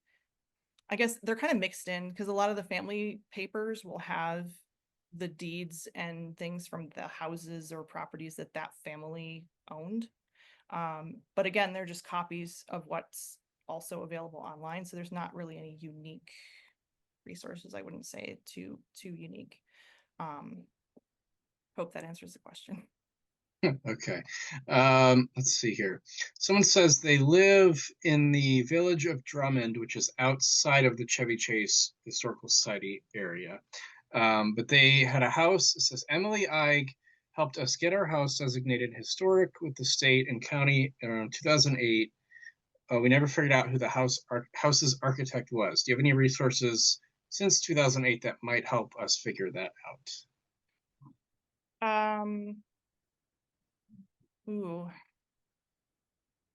I guess they're kind of mixed in because a lot of the family papers will have the deeds and things from the houses or properties that that family owned. But again, they're just copies of what's also available online. So there's not really any unique resources. I wouldn't say too unique. Um, Hope that answers the question. Okay. Let's see here. Someone says they live in the village of Drummond, which is outside of the Chevy Chase Historical Society area. But they had a house. It says Emily Ige helped us get our house designated historic with the state and county around 2008. We never figured out who the house's architect was. Do you have any resources since 2008 that might help us figure that out? Um, ooh,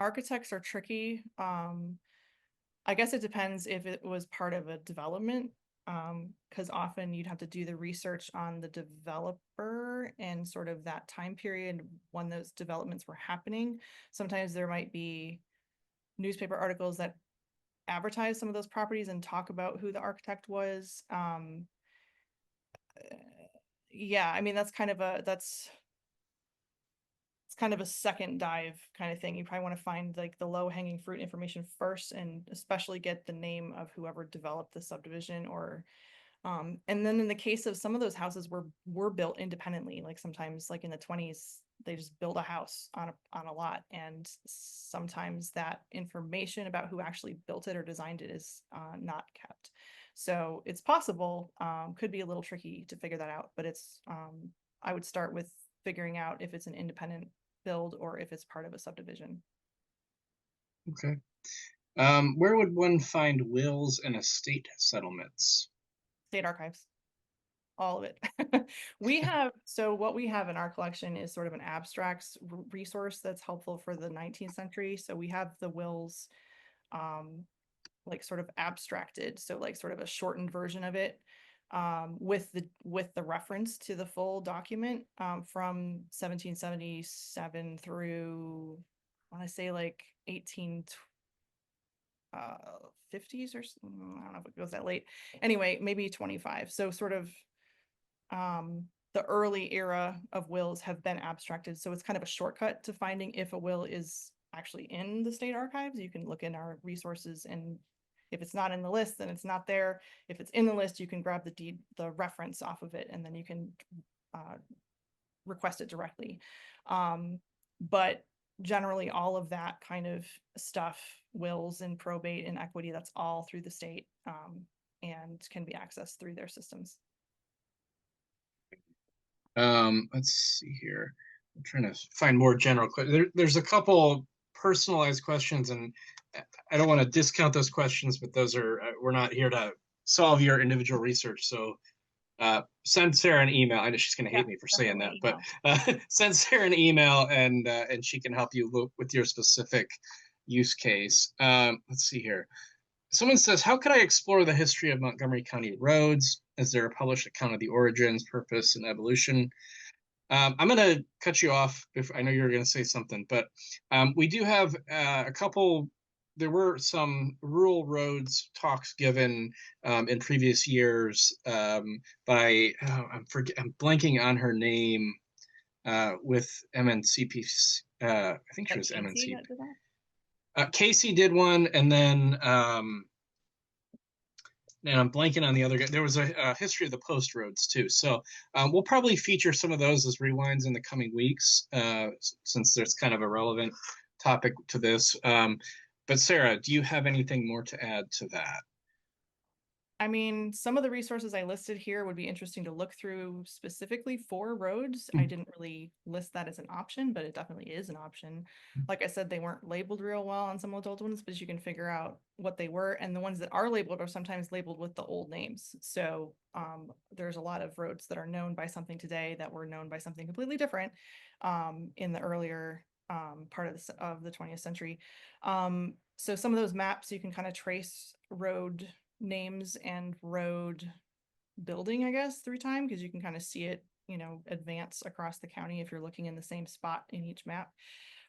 Architects are tricky. I guess it depends if it was part of a development, because often you'd have to do the research on the developer and sort of that time period when those developments were happening. Sometimes there might be newspaper articles that advertise some of those properties and talk about who the architect was. Yeah, I mean, it's kind of a second dive kind of thing. You probably want to find like the low hanging fruit information first and especially get the name of whoever developed the subdivision or and then in the case of some of those houses were built independently, like sometimes like in the 20s they just build a house on a lot, and sometimes that information about who actually built it or designed it is not kept. So it's possible, could be a little tricky to figure that out, but it's I would start with figuring out if it's an independent build or if it's part of a subdivision. Okay. Where would one find wills and estate settlements? State archives, all of it. We have, so what we have in our collection is sort of an abstracts resource that's helpful for the 19th century. So we have the wills um, like sort of abstracted, so like sort of a shortened version of it, with the reference to the full document from 1777 through I want to say like 18 50s or I don't know if it goes that late. Anyway, maybe 25. So sort of the early era of wills have been abstracted. So it's kind of a shortcut to finding if a will is actually in the state archives. You can look in our resources, and if it's not in the list, then it's not there. If it's in the list, you can grab the deed, the reference off of it, and then you can uh, request it directly. But generally all of that kind of stuff, wills and probate and equity, that's all through the state, and can be accessed through their systems. Let's see here. I'm trying to find more general. There's a couple personalized questions, and I don't want to discount those questions, but those are we're not here to solve your individual research. So send Sarah an email. I know she's going to Yeah, hate me for saying that, definitely but email. send Sarah an email, and she can help you with your specific use case. Let's see here. Someone says, how could I explore the history of Montgomery County roads? Is there a published account of the origins, purpose, and evolution? I'm going to cut you off if I know you're going to say something, but we do have a couple. There were some rural roads talks given in previous years by I'm blanking on her name with MNCP. I think she Like was Casey MNC. that did that? Casey did one, and I'm blanking on the other guy. There was a history of the post roads too. So we'll probably feature some of those as rewinds in the coming weeks, since there's kind of a relevant topic to this. But Sarah, do you have anything more to add to that? I mean, some of the resources I listed here would be interesting to look through specifically for roads. I didn't really list that as an option, but it definitely is an option. Like I said, they weren't labeled real well on some adult ones, but you can figure out what they were. And the ones that are labeled are sometimes labeled with the old names. So there's a lot of roads that are known by something today that were known by something completely different in the earlier part of the 20th century. So some of those maps you can kind of trace road names and road building, I guess, through time, because you can kind of see it, advance across the county if you're looking in the same spot in each map.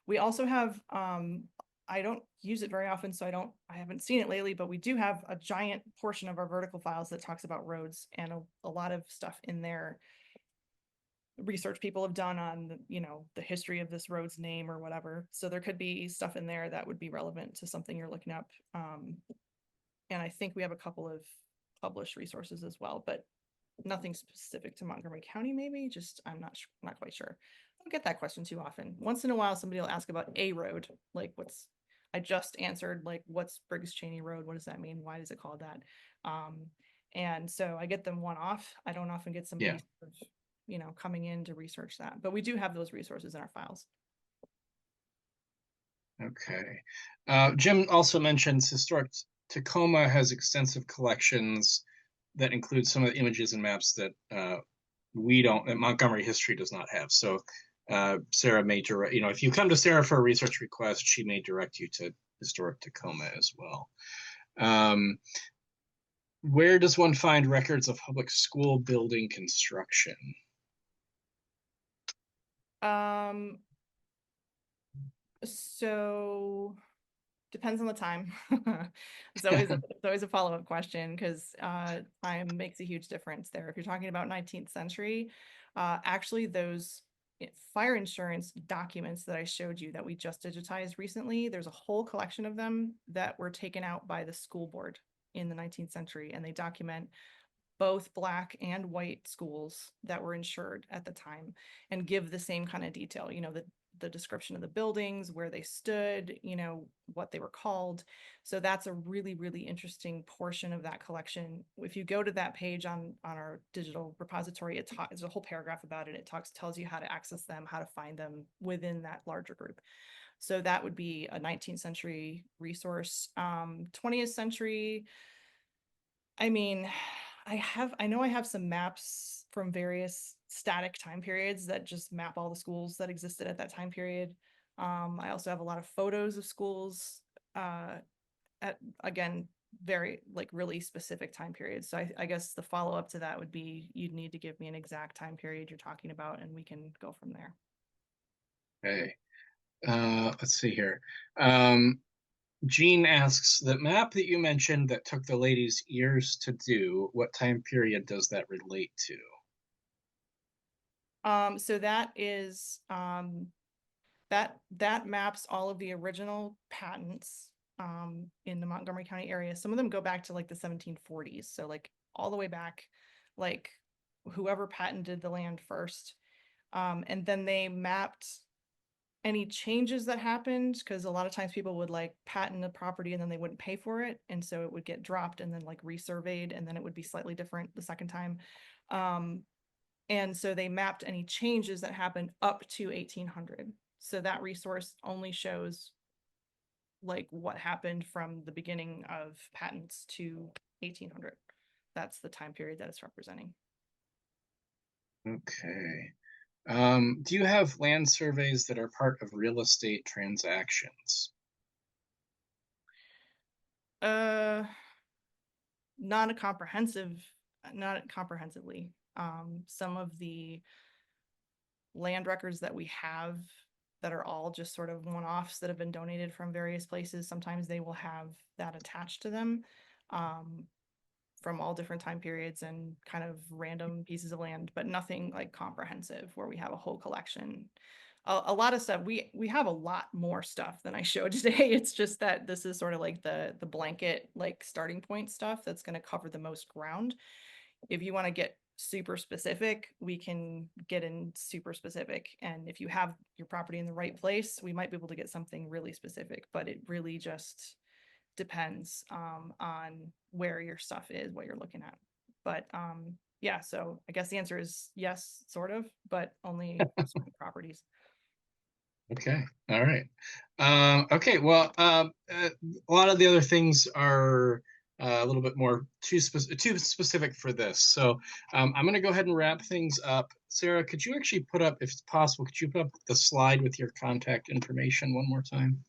We also have, I don't use it very often, so I haven't seen it lately, but we do have a giant portion of our vertical files that talks about roads, and a lot of stuff in there research people have done on, the history of this road's name or whatever. So there could be stuff in there that would be relevant to something you're looking up. And I think we have a couple of published resources as well, but nothing specific to Montgomery County, maybe. Just I'm not quite sure. I don't get that question too often. Once in a while, somebody will ask about a road, like I just answered, like, what's Briggs Cheney Road? What does that mean? Why is it called that? And so I get them one off. I don't often get somebody Yeah. sort of, coming in to research that, but we do have those resources in our files. Okay. Jim also mentions historic Tacoma has extensive collections that include some of the images and maps that that Montgomery History does not have. So Sarah may direct, if you come to Sarah for a research request, she may direct you to historic Tacoma as well. Where does one find records of public school building construction? So depends on the time. It's always a follow-up question because time makes a huge difference there. If you're talking about 19th century, actually those fire insurance documents that I showed you that we just digitized recently, there's a whole collection of them that were taken out by the school board in the 19th century, and they document both Black and white schools that were insured at the time and give the same kind of detail, the description of the buildings, where they stood, what they were called. So that's a really, really interesting portion of that collection. If you go to that page on our digital repository, there's a whole paragraph about it. It tells you how to access them, how to find them within that larger group. So that would be a 19th century resource. 20th century, I mean, I know I have some maps from various static time periods that just map all the schools that existed at that time period. I also have a lot of photos of schools at, again, very like really specific time periods. So I guess the follow-up to that would be you'd need to give me an exact time period you're talking about, and we can go from there. Okay. Let's see here. Jean asks, the map that you mentioned that took the ladies years to do, what time period does that relate to? So that is that maps all of the original patents in the Montgomery County area. Some of them go back to like the 1740s, so like all the way back, like whoever patented the land first. And then they mapped any changes that happened, because a lot of times people would like patent a property and then they wouldn't pay for it, and so it would get dropped and then like resurveyed, and then it would be slightly different the second time. And so they mapped any changes that happened up to 1800. So that resource only shows like what happened from the beginning of patents to 1800. That's the time period that it's representing. Okay. Do you have land surveys that are part of real estate transactions? Not not comprehensively. Some of the land records that we have that are all just sort of one-offs that have been donated from various places, sometimes they will have that attached to them. From all different time periods and kind of random pieces of land, but nothing like comprehensive where we have a whole collection. A lot of stuff, we have a lot more stuff than I showed today. It's just that this is sort of like the blanket like starting point stuff that's going to cover the most ground. If you want to get super specific, we can get in super specific. And if you have your property in the right place, we might be able to get something really specific, but it really just depends on where your stuff is, what you're looking at. But yeah, so I guess the answer is yes, sort of, but only for certain properties. Okay. All right. Okay. Well, a lot of the other things are a little bit more too specific for this. So I'm going to go ahead and wrap things up. Sarah, could you actually put up, if it's possible, could you put up the slide with your contact information one more time?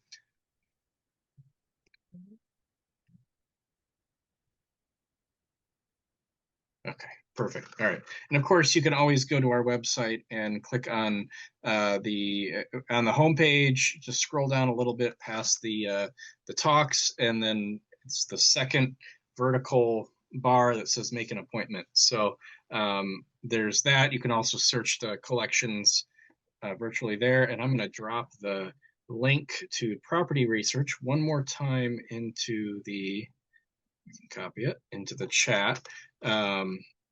Okay, perfect. All right. And of course, you can always go to our website and click on the homepage. Just scroll down a little bit past the talks, and then it's the second vertical bar that says "Make an appointment." So there's that. You can also search the collections virtually there, and I'm going to drop the link to property research one more time into the copy it into the chat.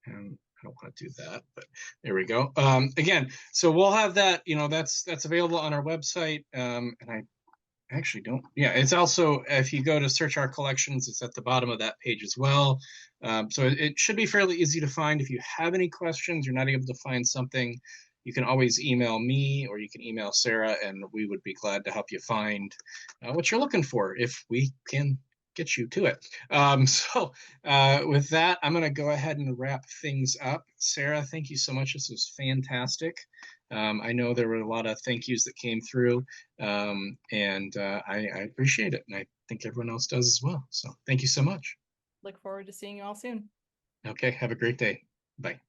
And I don't want to do that, but there we go. Again, so we'll have that, that's available on our website. And I actually don't, yeah, it's also, if you go to search our collections, it's at the bottom of that page as well. So it should be fairly easy to find. If you have any questions, you're not able to find something, you can always email me or you can email Sarah, and we would be glad to help you find what you're looking for if we can get you to it. With that, I'm going to go ahead and wrap things up. Sarah, thank you so much. This was fantastic. I know there were a lot of thank yous that came through, and I appreciate it, and I think everyone else does as well. So thank you so much. Look forward to seeing you all soon. Okay, have a great day. Bye.